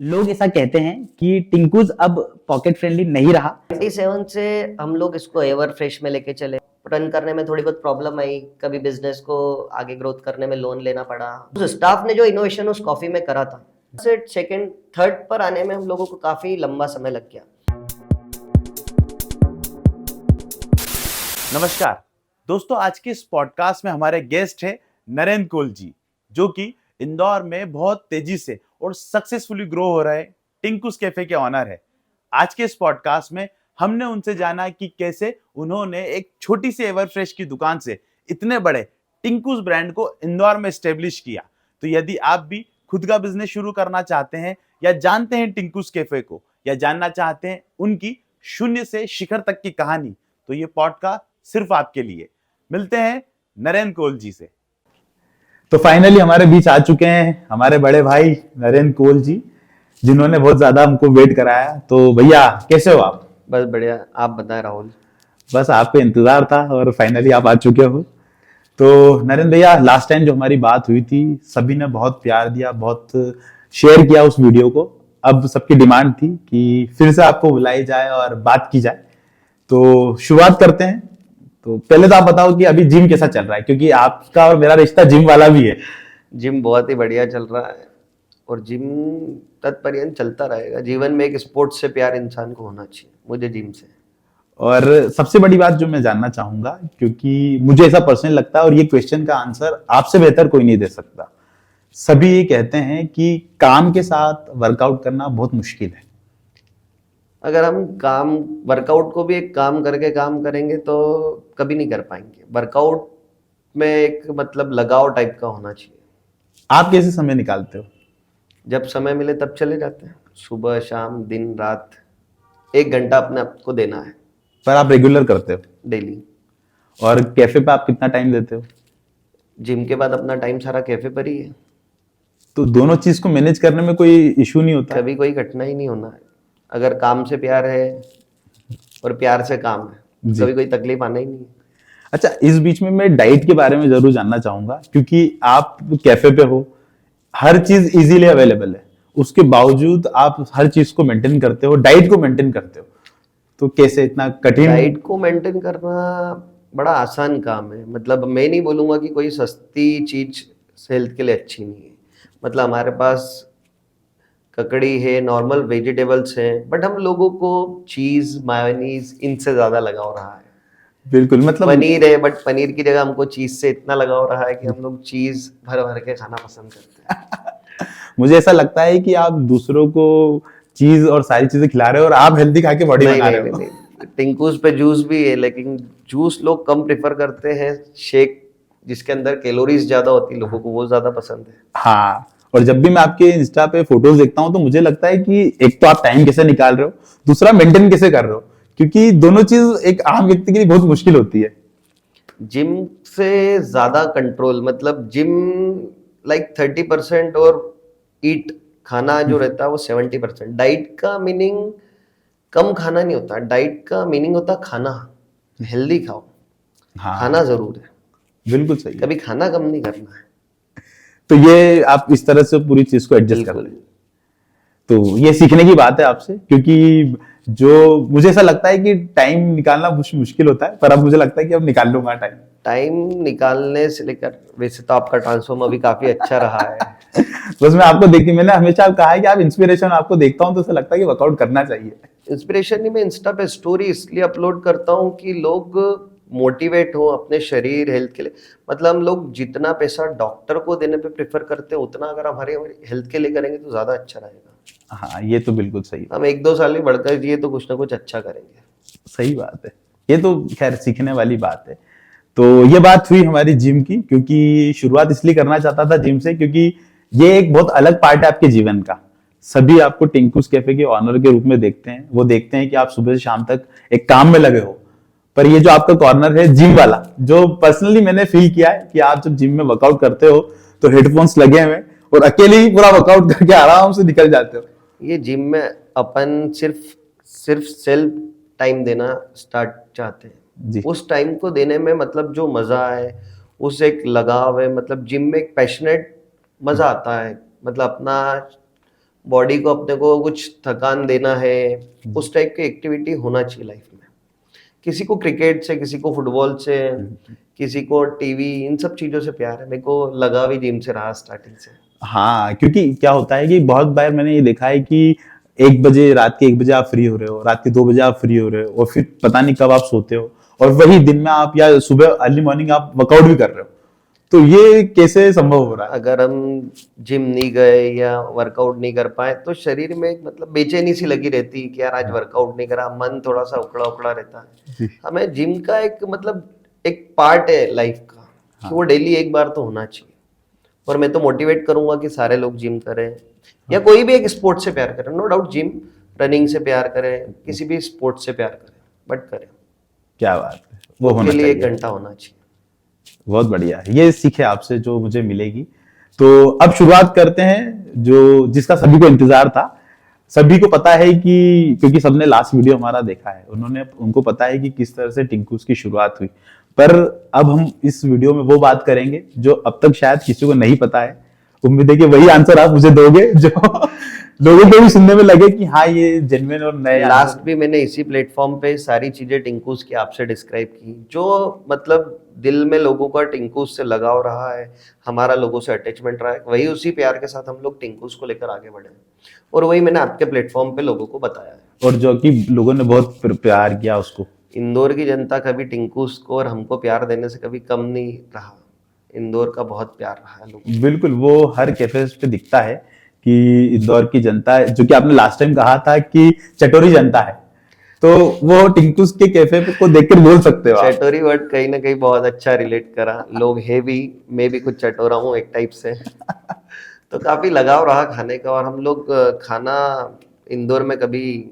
लोग ऐसा कहते हैं कि टिंकूज अब पॉकेट फ्रेंडली नहीं रहा। 97 से हम लोग इसको एवर फ्रेश में लेके चले। रन करने में थोड़ी बहुत प्रॉब्लम आई, कभी बिजनेस को आगे ग्रोथ करने में लोन लेना पड़ा। उस स्टाफ ने जो इनोवेशन उस कॉफी में करा था, सेकंड थर्ड पर आने में हम लोगों को काफी लंबा समय लग गया। नमस्कार दोस्तों, आज के इस पॉडकास्ट में हमारे गेस्ट है नरेंद्र कोल जी, जो कि इंदौर में बहुत तेजी से और सक्सेसफुली ग्रो हो रहे टिंकूज कैफे के ऑनर है। आज के इस पॉडकास्ट में हमने उनसे जाना कि कैसे उन्होंने एक छोटी सी एवर फ्रेश की दुकान से इतने बड़े टिंकूज ब्रांड को इंदौर में एस्टेब्लिश किया। तो यदि आप भी खुद का बिजनेस शुरू करना चाहते हैं या जानते हैं टिंकूज कैफे को या जानना चाहते हैं उनकी शून्य से शिखर तक की कहानी, तो ये पॉडकास्ट सिर्फ आपके लिए। मिलते हैं नरेंद्र कोल जी से। तो फाइनली हमारे बीच आ चुके हैं हमारे बड़े भाई नरेंद्र कोल जी, जिन्होंने बहुत ज्यादा हमको वेट कराया। तो भैया कैसे हो आप? बस बढ़िया, आप बताएं राहुल। बस आपका इंतजार था और फाइनली आप आ चुके हो। तो नरेंद्र भैया, लास्ट टाइम जो हमारी बात हुई थी, सभी ने बहुत प्यार दिया, बहुत शेयर किया उस वीडियो को। अब सबकी डिमांड थी कि फिर से आपको बुलाई जाए और बात की जाए। तो शुरुआत करते हैं। तो पहले तो आप बताओ कि अभी जिम कैसा चल रहा है, क्योंकि आपका और मेरा रिश्ता जिम वाला भी है। जिम बहुत ही बढ़िया चल रहा है और जिम तत्पर्यंत चलता रहेगा। जीवन में एक स्पोर्ट्स से प्यार इंसान को होना चाहिए, मुझे जिम से। और सबसे बड़ी बात जो मैं जानना चाहूंगा, क्योंकि मुझे ऐसा पर्सनली लगता है और ये क्वेश्चन का आंसर आपसे बेहतर कोई नहीं दे सकता। सभी ये कहते हैं कि काम के साथ वर्कआउट करना बहुत मुश्किल है। अगर हम वर्कआउट को भी एक काम करके काम करेंगे तो कभी नहीं कर पाएंगे। वर्कआउट में एक मतलब लगाव टाइप का होना चाहिए। आप कैसे समय निकालते हो? जब समय मिले तब चले जाते हैं, सुबह शाम दिन रात 1 घंटा अपने आप को देना है। पर आप रेगुलर करते हो? डेली। और कैफे पे आप कितना टाइम देते हो? जिम के बाद अपना टाइम सारा कैफे पर ही है। तो दोनों चीज को मैनेज करने में कोई इशू नहीं होता? कभी कोई कठिनाई नहीं होना है। अगर काम से प्यार है और प्यार से काम है, कभी कोई तकलीफ आना ही नहीं है। अच्छा, इस बीच में मैं डाइट के बारे में जरूर जानना चाहूंगा, क्योंकि आप कैफे पे हो, हर चीज इजीली अवेलेबल है, उसके बावजूद आप हर चीज को मेंटेन करते हो, डाइट को मेंटेन करते हो। तो कैसे इतना कठिन? डाइट को मेंटेन करना बड़ा आसान काम है। मतलब मैं नहीं बोलूंगा कि कोई सस्ती चीज हेल्थ के लिए अच्छी नहीं है। मतलब हमारे पास ककड़ी है, नॉर्मल वेजिटेबल्स हैं, बट हम लोगों को चीज मायोनीज इनसे ज्यादा लगाव रहा है। बिल्कुल, मतलब पनीर है, बट पनीर की जगह हमको चीज से इतना लगाव रहा है कि हम लोग चीज भर भर के खाना पसंद करते हैं। मुझे ऐसा लगता है कि आप दूसरों को चीज और सारी चीजें खिला रहे हो और आप हेल्दी खा के बॉडी बना रहे हो। नहीं। टिंकूज पे जूस भी है, लेकिन जूस लोग कम प्रेफर करते हैं। शेक जिसके अंदर कैलोरीज ज्यादा होती है, लोगों को वो ज्यादा पसंद है। हाँ, और जब भी मैं आपके इंस्टा पे फोटोज देखता हूँ तो मुझे लगता है कि एक तो आप टाइम कैसे निकाल रहे हो, दूसरा मेंटेन कैसे कर रहे हो, क्योंकि दोनों चीज एक आम व्यक्ति के लिए बहुत मुश्किल होती है। जिम से ज्यादा कंट्रोल, मतलब जिम लाइक 30% और ईट खाना जो रहता है वो 70%। डाइट का मीनिंग कम खाना नहीं होता, डाइट का मीनिंग होता खाना हेल्दी खाओ। हाँ, खाना जरूर है, बिल्कुल सही है। कभी खाना कम नहीं करना है। तो ये आप इस तरह से पूरी चीज को एडजस्ट कर रहे हैं। तो ये सीखने की बात है आपसे, क्योंकि जो मुझे ऐसा लगता है कि टाइम निकालना मुश्किल होता है, पर अब मुझे लगता है कि अब निकाल लूंगा टाइम निकालने से लेकर, वैसे तो आपका ट्रांसफॉर्म अभी काफी अच्छा रहा है। बस मैं आपको देखी, मैंने हमेशा कहा है कि आप इंस्पिरेशन, आपको देखता हूं तो ऐसा लगता है कि वर्कआउट करना चाहिए। इंस्पिरेशन नहीं, मैं इंस्टा पे स्टोरी इसलिए अपलोड करता हूँ कि लोग मोटिवेट हो अपने शरीर हेल्थ के लिए। मतलब हम लोग जितना पैसा डॉक्टर को देने पे प्रेफर करते हैं, उतना अगर हमारे हेल्थ के लिए करेंगे तो ज्यादा अच्छा रहेगा। हाँ, ये तो बिल्कुल सही। हम 1-2 साल में बढ़कर जिए तो कुछ ना कुछ अच्छा करेंगे। सही बात है, ये तो खैर सीखने वाली बात है। तो ये बात हुई हमारी जिम की, क्योंकि शुरुआत इसलिए करना चाहता था जिम से, क्योंकि ये एक बहुत अलग पार्ट है आपके जीवन का। सभी आपको टिंकूज कैफे के ऑनर के रूप में देखते हैं, वो देखते हैं कि आप सुबह से शाम तक एक काम में लगे हो। पर ये जो आपका कॉर्नर है जिम वाला, जो पर्सनली मैंने फील किया है कि आप जब जिम में वर्कआउट करते हो तो हेडफोन्स लगे हुए और अकेले ही पूरा वर्कआउट करके आराम से निकल जाते हो। ये जिम में अपन सिर्फ सेल्फ टाइम देना स्टार्ट चाहते हैं जी। उस टाइम को देने में मतलब जो मजा है, उस एक लगाव है। मतलब जिम में एक पैशनेट मजा आता है। मतलब अपना बॉडी को अपने को कुछ थकान देना है, उस टाइप की एक्टिविटी होना चाहिए लाइफ में। किसी को क्रिकेट से, किसी को फुटबॉल से, किसी को टीवी, इन सब चीजों से प्यार है। मेरे को लगा भी जिम से रहा स्टार्टिंग से। हाँ, क्योंकि क्या होता है कि बहुत बार मैंने ये देखा है कि 1 बजे, रात के 1 बजे आप फ्री हो रहे हो, रात के 2 बजे आप फ्री हो रहे हो, और फिर पता नहीं कब आप सोते हो, और वही दिन में आप या सुबह अर्ली मॉर्निंग आप वर्कआउट भी कर रहे हो। तो ये कैसे संभव हो रहा है? अगर हम जिम नहीं गए या वर्कआउट नहीं कर पाए तो शरीर में एक मतलब बेचैनी सी लगी रहती है कि यार आज वर्कआउट नहीं करा, मन थोड़ा सा उखड़ा उखड़ा रहता है। जी। हमें जिम का एक मतलब एक पार्ट है लाइफ का, कि वो डेली एक बार तो होना चाहिए। और मैं तो मोटिवेट करूंगा कि सारे लोग जिम करें, या कोई भी एक स्पोर्ट से प्यार करें। नो डाउट जिम, रनिंग से प्यार करें, किसी भी स्पोर्ट से प्यार करें, बट करें। क्या बात है, वो उसके होना लिए चाहिए। 1 घंटा होना चाहिए। बहुत बढ़िया, ये सीख है आपसे जो मुझे मिलेगी। तो अब शुरुआत करते हैं जो जिसका सभी को इंतजार था। सभी को पता है कि क्योंकि सबने लास्ट वीडियो हमारा देखा है, उनको पता है कि किस तरह से टिंकुस की शुरुआत हुई। पर अब हम इस वीडियो में वो बात करेंगे जो अब तक शायद किसी को नहीं पता है। उम्मीद है कि वही आंसर आप मुझे दोगे जो लोगों को भी सुनने में लगे कि हाँ ये जेन्युइन और नए लास्ट भी मैंने इसी प्लेटफॉर्म पे सारी चीजें टिंकूस की आपसे डिस्क्राइब की, जो मतलब दिल में लोगों का टिंकूस से लगाव रहा है, हमारा लोगों से अटैचमेंट रहा है, वही उसी प्यार के साथ हम लोग टिंकूस को लेकर आगे बढ़े, और वही मैंने आपके प्लेटफॉर्म पे लोगों को बताया है। और जो कि लोगों ने बहुत प्यार किया उसको। इंदौर की जनता कभी टिंकूस को और हमको प्यार देने से कभी कम नहीं रहा। इंदौर का बहुत प्यार रहा है लोगों को। बिल्कुल, वो हर कैफे पे दिखता है कि इंदौर की जनता, जो कि आपने लास्ट टाइम कहा था कि चटोरी जनता है, तो वो टिंकुस के कैफे को देखकर बोल सकते हो आप। चटोरी वर्ड कहीं ना कहीं बहुत अच्छा रिलेट करा। लोग है भी, मैं भी कुछ चटोरा हूँ एक टाइप से। तो काफी लगाव रहा खाने का, और हम लोग खाना इंदौर में कभी,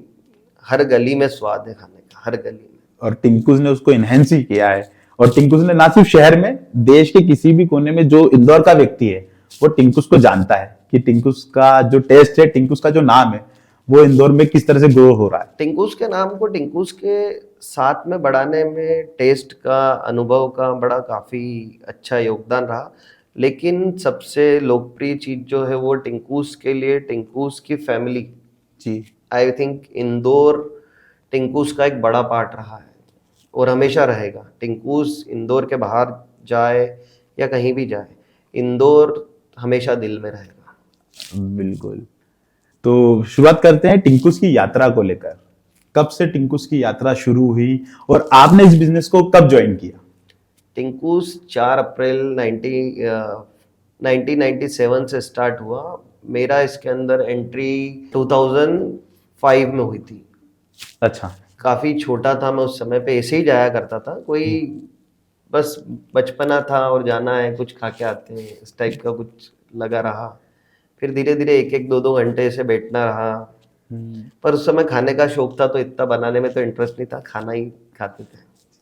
हर गली में स्वाद है खाने का, हर गली में। और टिंकुस ने उसको इनहेंस ही किया है। और टिंकुस ने ना सिर्फ शहर में, देश के किसी भी कोने में जो इंदौर का व्यक्ति है वो टिंकुस को जानता है कि टिंकुस का जो टेस्ट है, टिंकुस का जो नाम है, वो इंदौर में किस तरह से ग्रो हो रहा है। टिंकूस के नाम को टिंकूस के साथ में बढ़ाने में टेस्ट का, अनुभव का बड़ा काफी अच्छा योगदान रहा। लेकिन सबसे लोकप्रिय चीज जो है वो टिंकूस के लिए टिंकूस की फैमिली, जी। आई थिंक इंदौर टिंकूस का एक बड़ा पार्ट रहा है और हमेशा रहेगा। टिंकूस इंदौर के बाहर जाए या कहीं भी जाए, इंदौर हमेशा दिल में रहेगा। बिल्कुल। तो शुरुआत करते हैं टिंकुस की यात्रा को लेकर। कब से टिंकुस की यात्रा शुरू हुई और आपने इस बिजनेस को कब ज्वाइन किया? टिंकूस 4 अप्रैल 1997 से स्टार्ट हुआ। मेरा इसके अंदर एंट्री 2005 में हुई थी। अच्छा। काफ़ी छोटा था मैं उस समय पे, ऐसे ही जाया करता था, कोई बस बचपना था और जाना है, कुछ खा के आते हैं, इस टाइप का कुछ लगा रहा। फिर धीरे धीरे 1-1, 2-2 घंटे से बैठना रहा। पर उस समय खाने का शौक था तो इतना बनाने में तो इंटरेस्ट नहीं था, खाना ही खाते थे।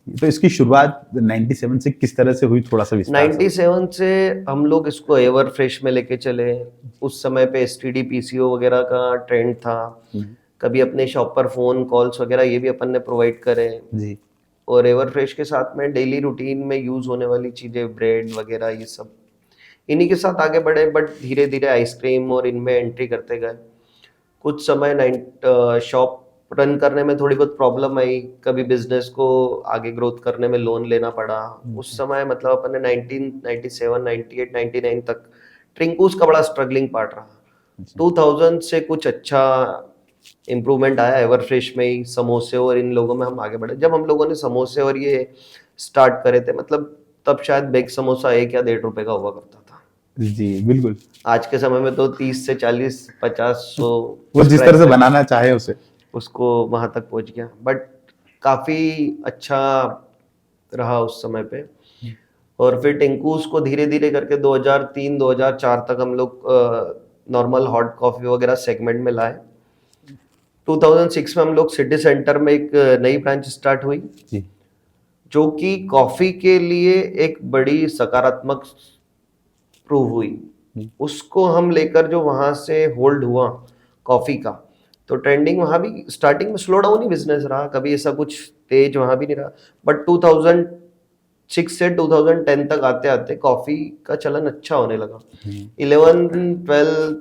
तो इसकी शुरुआत 97 से किस तरह से हुई, थोड़ा सा विस्तार से? 97 से हम लोग इसको एवर फ्रेश में लेके चले। उस समय पे एसटीडी पीसीओ वगैरह का ट्रेंड था। कभी अपने शॉप पर फोन कॉल्स वगैरह ये भी अपन ने प्रोवाइड करे। जी। और एवर फ्रेश के साथ में डेली रूटीन में यूज होने वाली चीजें, ब्रेड वगैरह, ये सब इन्हीं के साथ आगे बढ़े। बट धीरे धीरे आइसक्रीम और इनमें एंट्री करते गए। कुछ समय शॉप रन करने में थोड़ी बहुत प्रॉब्लम आई, कभी बिजनेस को आगे ग्रोथ करने में लोन लेना पड़ा। उस समय मतलब अपन ने 1997, 98, 99 तक टिंकूस का बड़ा स्ट्रगलिंग पार्ट रहा। 2000 से कुछ अच्छा इम्प्रूवमेंट आया एवर फ्रेश में ही, समोसे और इन लोगों में हम आगे बढ़े। जब हम लोगों ने समोसे और ये स्टार्ट करे थे, मतलब तब शायद बेग समोसा 1 या 1.5 रुपए का हुआ करता था। जी बिल्कुल। आज के समय में तो 30 से 40, 50, 100 वो जिस तरह से बनाना चाहे उसे, उसको वहां तक पहुंच गया। बट काफी अच्छा रहा उस समय पे। और फिर टिंकूस को धीरे धीरे करके 2003, 2004 तक हम लोग नॉर्मल हॉट कॉफी वगैरह सेगमेंट में लाए। 2006 में हम लोग सिटी सेंटर में एक नई ब्रांच स्टार्ट हुई, जी। जो कि कॉफी के लिए एक बड़ी सकारात्मक प्रूव हुई। उसको हम लेकर जो वहां से होल्ड हुआ कॉफी का, तो ट्रेंडिंग वहां भी स्टार्टिंग में स्लो डाउन ही बिजनेस रहा, कभी ऐसा कुछ तेज वहां भी नहीं रहा। बट 2006 से 2010 तक आते आते कॉफी का चलन अच्छा होने लगा। 11, 12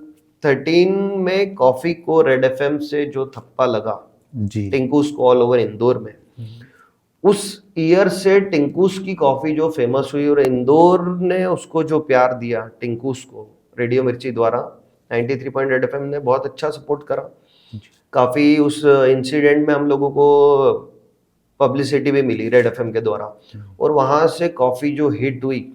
2013 में कॉफी को रेड एफएम से जो थप्पा लगा जी टिंकूस को ऑल ओवर इंदौर में, उस ईयर से टिंकूस की कॉफी जो फेमस हुई और इंदौर ने उसको जो प्यार दिया टिंकूस को रेडियो मिर्ची द्वारा, 93 रेड एफएम ने बहुत अच्छा सपोर्ट करा। काफी उस इंसिडेंट में हम लोगों को पब्लिसिटी भी मिली रेड एफएम के द्वारा, और वहां से कॉफी जो हिट हुई।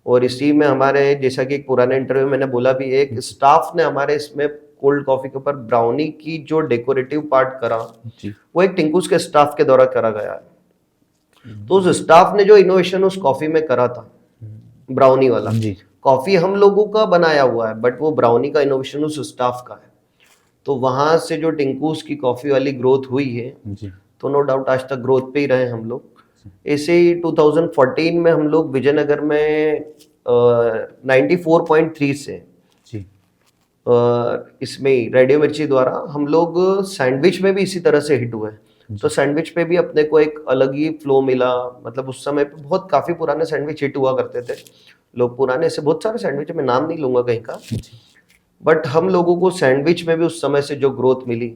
और इसी में हमारे, जैसा कि एक पुराने इंटरव्यू में मैंने बोला भी, एक स्टाफ ने हमारे इसमें कोल्ड कॉफी के ऊपर ब्राउनी की जो डेकोरेटिव पार्ट करा जी वो एक टिंकूस के स्टाफ के द्वारा करा गया है। तो उस स्टाफ ने जो इनोवेशन उस कॉफी में करा था ब्राउनी वाला, जी कॉफी हम लोगों का बनाया हुआ है बट वो ब्राउनी का इनोवेशन उस स्टाफ का है। तो वहां से जो टिंकूस की कॉफी वाली ग्रोथ हुई है, जी तो नो डाउट आज तक ग्रोथ पे ही रहे हम लोग। ऐसे ही 2014 में हम लोग विजयनगर में 94.3 से जी इसमें रेडियो मिर्ची द्वारा हम लोग सैंडविच में भी इसी तरह से हिट हुए। तो सैंडविच पे भी अपने को एक अलग ही फ्लो मिला। मतलब उस समय पे बहुत काफी पुराने सैंडविच हिट हुआ करते थे लोग, पुराने से बहुत सारे सैंडविच, मैं नाम नहीं लूंगा कहीं का, बट हम लोगों को सैंडविच में भी उस समय से जो ग्रोथ मिली,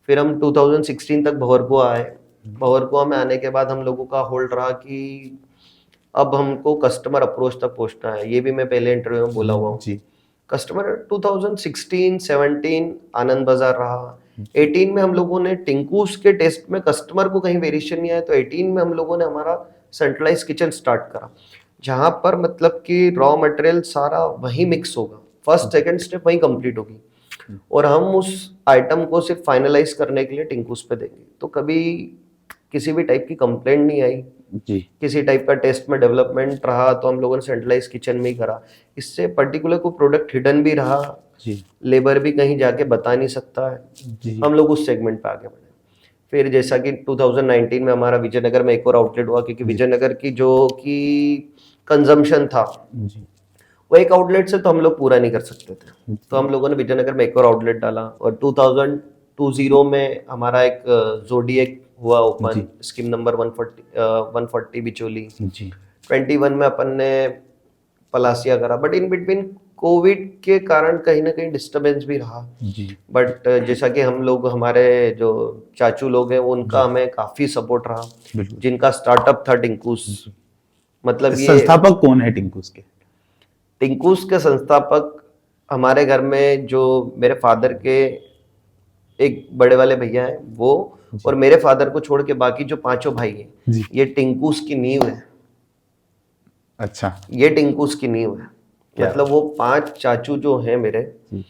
फिर हम 2016 तक भंवरकुआ आए। भंवरकुआ में आने के बाद हम लोगों का होल्ड रहा कि अब हमको कस्टमर अप्रोच तक पहुंचना है। ये भी मैं पहले इंटरव्यू में बोला हुआ हूँ। जी कस्टमर 2016, 17 आनंद बाजार रहा। 18 में हम लोगों ने टिंकूस के टेस्ट में कस्टमर को कहीं वेरिएशन नहीं आया, तो 18 में हम लोगों ने हमारा सेंट्रलाइज किचन स्टार्ट करा, जहां पर मतलब कि रॉ मटेरियल सारा वहीं मिक्स होगा, फर्स्ट सेकंड स्टेप वहीं कंप्लीट होगी, और हम उस आइटम को सिर्फ फाइनलाइज करने के लिए टिंकूस पे देंगे। तो कभी किसी भी टाइप की कंप्लेंट नहीं आई, जी किसी टाइप का टेस्ट में डेवलपमेंट रहा तो हम लोगों ने सेंट्रलाइज किचन में ही करा। इससे पर्टिकुलर कोई प्रोडक्ट हिडन भी रहा, जी लेबर भी कहीं जाके बता नहीं सकता है, जी हम लोग उस सेगमेंट पे आगे बढ़े। फिर जैसा कि 2019 में हमारा विजयनगर में एक और आउटलेट हुआ, क्योंकि विजयनगर की जो कि कंजम्पशन था जी वो एक आउटलेट से तो हम लोग पूरा नहीं कर सकते थे, तो हम लोगों ने विजयनगर में एक और आउटलेट डाला। और 2020 में हमारा एक जोडिएक हुआ ओपन, स्कीम नंबर 140 बिचोली। जी 21 में अपन ने पलासिया करा, बट इन बिटवीन कोविड के कारण कहीं ना कहीं डिस्टरबेंस भी रहा। जी बट जैसा कि हम लोग, हमारे जो चाचू लोग हैं उनका हमें काफी सपोर्ट रहा, बिल्कुल। जिनका स्टार्टअप था टिंकूस। मतलब ये संस्थापक कौन है टिंकूस के? टिंकूस के संस्थापक हमारे घर में जो मेरे फादर के एक बड़े वाले भैया हैं वो, और मेरे फादर को छोड़ के बाकी जो पांचों भाई हैं, जी ये टिंकूस की नींव है। अच्छा ये टिंकूस की नींव है। क्या मतलब वो 5 चाचू जो हैं मेरे, जी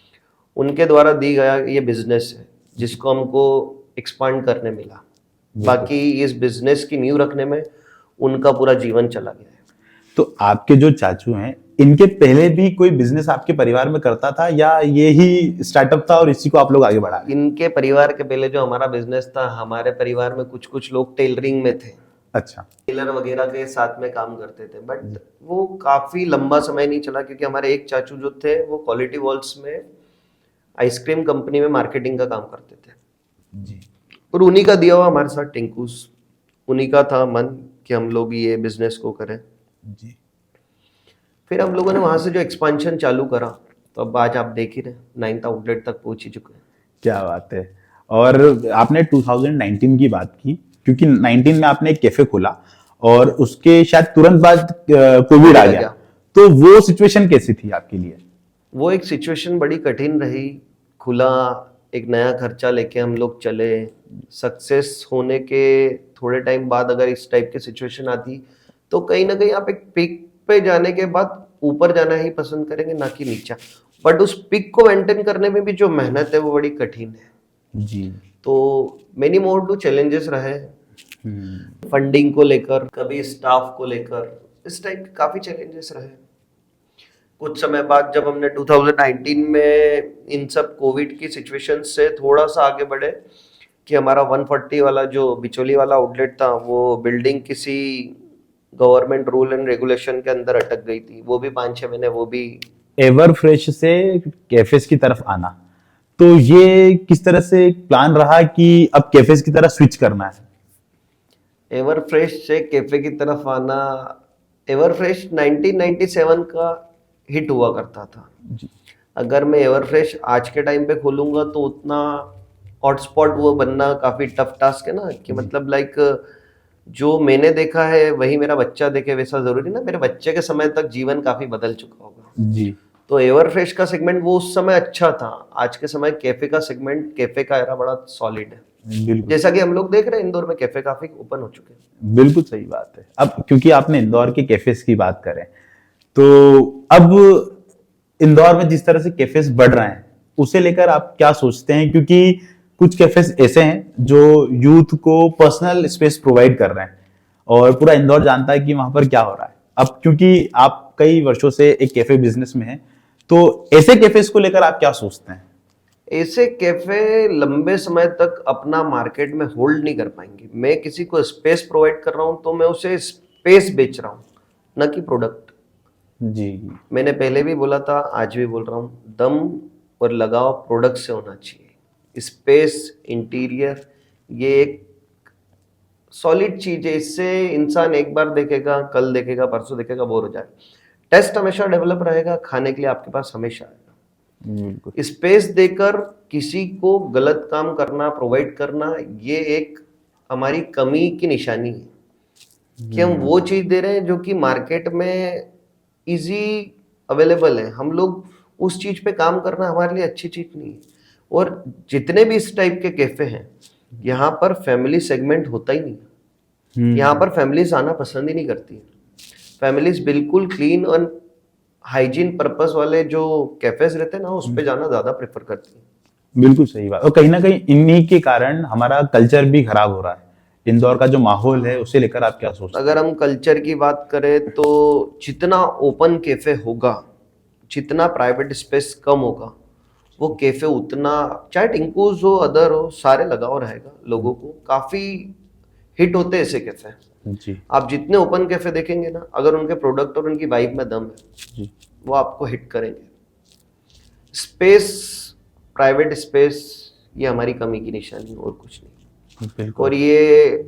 उनके द्वारा दी गया ये बिजनेस है जिसको हमको एक्सपांड करने मिला। बाकी इस बिजनेस की नींव रखने में उनका पूरा जीवन चला गया है। तो आपके जो चाचू हैं, इनके पहले भी कोई बिजनेस आपके परिवार में करता था या ये ही स्टार्टअप था और इसी को आप लोग आगे बढ़ा रहे हैं? इनके परिवार के पहले जो हमारा बिजनेस था, हमारे परिवार में कुछ कुछ लोग टेलरिंग में थे, अच्छा टेलर वगैरह के साथ में काम करते थे, बट वो काफी लंबा समय नहीं चला, क्योंकि हमारे एक चाचू जो थे वो क्वालिटी वॉल्स में आइसक्रीम कंपनी में मार्केटिंग का काम करते थे, जी और उन्हीं का दिया हुआ हमारे साथ टिंकूस, उन्हीं का था मन कि हम लोग ये बिजनेस को करें। जी फिर हम लोगों ने वहां से जो एक्सपेंशन चालू करा, तो अब आज आप देख ही रहे 9th आउटलेट तक पहुंच ही चुके हैं। क्या बात है। और आपने 2019 की बात की, क्योंकि 19 में आपने एक कैफे खोला और उसके शायद तुरंत बाद कोविड आ गया, तो वो सिचुएशन कैसी थी आपके लिए? वो एक सिचुएशन बड़ी कठिन रही। खुला, एक नया खर्चा लेके हम लोग चले, सक्सेस होने के थोड़े टाइम बाद अगर इस टाइप की सिचुएशन आती तो कहीं ना कहीं आप एक पिक पे जाने के बाद ऊपर जाना ही पसंद करेंगे, ना कि नीचा। बट उस पिक को मेंटेन करने में भी जो मेहनत है वो बड़ी कठिन है। जी तो मेनी मोर टू चैलेंजेस रहे, फंडिंग को लेकर, कभी स्टाफ को लेकर, इस टाइप के काफी चैलेंजेस रहे। कुछ समय बाद जब हमने 2019 में इन सब कोविड की सिचुएशन से थोड़ा सा आगे बढ़े कि हमारा 140 वाला जो बिचौली वाला आउटलेट था, वो बिल्डिंग किसी गवर्नमेंट रूल एंड रेगुलेशन के अंदर अटक गई थी, वो भी 5-6 महीने वो भी। एवर फ्रेश से कैफेज की तरफ आना, तो ये किस तरह से प्लान रहा कि अब कैफेज की तरफ स्विच करना है? एवर फ्रेश से कैफे की तरफ आना, एवर फ्रेश 1997 का हिट हुआ करता था। जी अगर मैं एवरफ्रेश आज के टाइम पे खोलूंगा तो उतना हॉटस्पॉट वो बनना काफी टफ टास्क है ना, कि मतलब लाइक जो मैंने देखा है वही मेरा बच्चा देखे वैसा जरूरी ना, मेरे बच्चे के समय तक जीवन काफी बदल चुका होगा। जी तो एवरफ्रेश का सेगमेंट वो उस समय अच्छा था, आज के समय कैफे का सेगमेंट, कैफे का एरा बड़ा सॉलिड है। बिल्कुल जैसा कि हम लोग देख रहे हैं इंदौर में कैफे काफी ओपन हो चुके हैं। बिल्कुल सही बात है। अब क्योंकि आपने इंदौर के कैफेस की बात करें, तो अब इंदौर में जिस तरह से कैफेस बढ़ रहे हैं उसे लेकर आप क्या सोचते हैं? क्योंकि कुछ कैफेस ऐसे हैं जो यूथ को पर्सनल स्पेस प्रोवाइड कर रहे हैं और पूरा इंदौर जानता है कि वहां पर क्या हो रहा है। अब क्योंकि आप कई वर्षों से एक कैफे बिजनेस में हैं, तो ऐसे कैफेस को लेकर आप क्या सोचते हैं? ऐसे कैफे लंबे समय तक अपना मार्केट में होल्ड नहीं कर पाएंगे। मैं किसी को स्पेस प्रोवाइड कर रहा हूं तो मैं उसे स्पेस बेच रहा हूं, न कि प्रोडक्ट। जी मैंने पहले भी बोला था, आज भी बोल रहा हूं, दम और लगाव प्रोडक्ट से होना चाहिए। स्पेस, इंटीरियर, ये एक सॉलिड चीज है। इससे इंसान एक बार देखेगा, कल देखेगा, परसों देखेगा, बोर हो जाएगा। टेस्ट हमेशा डेवलप रहेगा, खाने के लिए आपके पास हमेशा आएगा। बिल्कुल स्पेस देकर किसी को गलत काम करना, प्रोवाइड करना, ये एक हमारी कमी की निशानी है कि हम वो चीज दे रहे हैं जो कि मार्केट में इजी अवेलेबल है। हम लोग उस चीज पे काम करना हमारे लिए अच्छी चीज नहीं है। और जितने भी इस टाइप के कैफे हैं, यहाँ पर फैमिली सेगमेंट होता ही नहीं। यहाँ पर फैमिलीज आना पसंद ही नहीं करती। फैमिलीज बिल्कुल क्लीन और हाइजीन पर्पस वाले जो कैफेज रहते हैं ना, उस पे जाना ज्यादा प्रेफर करती है। बिल्कुल सही बात। और कहीं ना कहीं इन्हीं के कारण हमारा कल्चर भी खराब हो रहा है। इंदौर का जो माहौल है उसे लेकर आप क्या सोचते हैं? अगर हम कल्चर की बात करें तो जितना ओपन कैफे होगा, जितना प्राइवेट स्पेस कम होगा, वो कैफे उतना, चाहे टिंकूज हो, अदर हो, सारे लगाव रहेगा। लोगों को काफी हिट होते हैं ऐसे कैफे। जी आप जितने ओपन कैफे देखेंगे ना, अगर उनके प्रोडक्ट और उनकी वाइब में दम है, जी वो आपको हिट करेंगे। स्पेस, प्राइवेट स्पेस, ये हमारी कमी की निशानी है और कुछ नहीं। बिल्कुल। और ये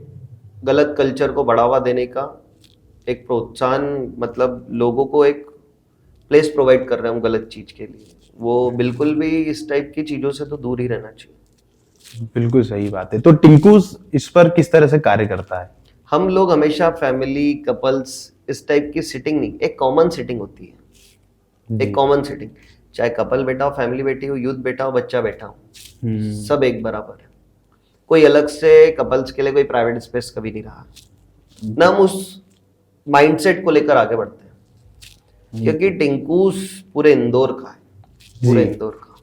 गलत कल्चर को बढ़ावा देने का एक प्रोत्साहन, मतलब लोगों को एक प्लेस प्रोवाइड कर रहे हैं हम गलत चीज के लिए। वो बिल्कुल भी इस टाइप की चीजों से तो दूर ही रहना चाहिए। बिल्कुल सही बात है। तो टिंकूस इस पर किस तरह से कार्य करता है? हम लोग हमेशा फैमिली, कपल्स, इस टाइप की सिटिंग नहीं, एक कॉमन सिटिंग होती है। एक कॉमन सिटिंग, चाहे कपल बैठा हो, फैमिली बैठी हो, यूथ बैठा हो, बच्चा बैठा हो, सब एक बराबर है। कोई अलग से कपल्स के लिए कोई प्राइवेट स्पेस कभी नहीं रहा। ना हम उस माइंडसेट को लेकर आगे बढ़ते हैं, क्योंकि टिंकूस पूरे इंदौर का है, पूरे इंदौर का।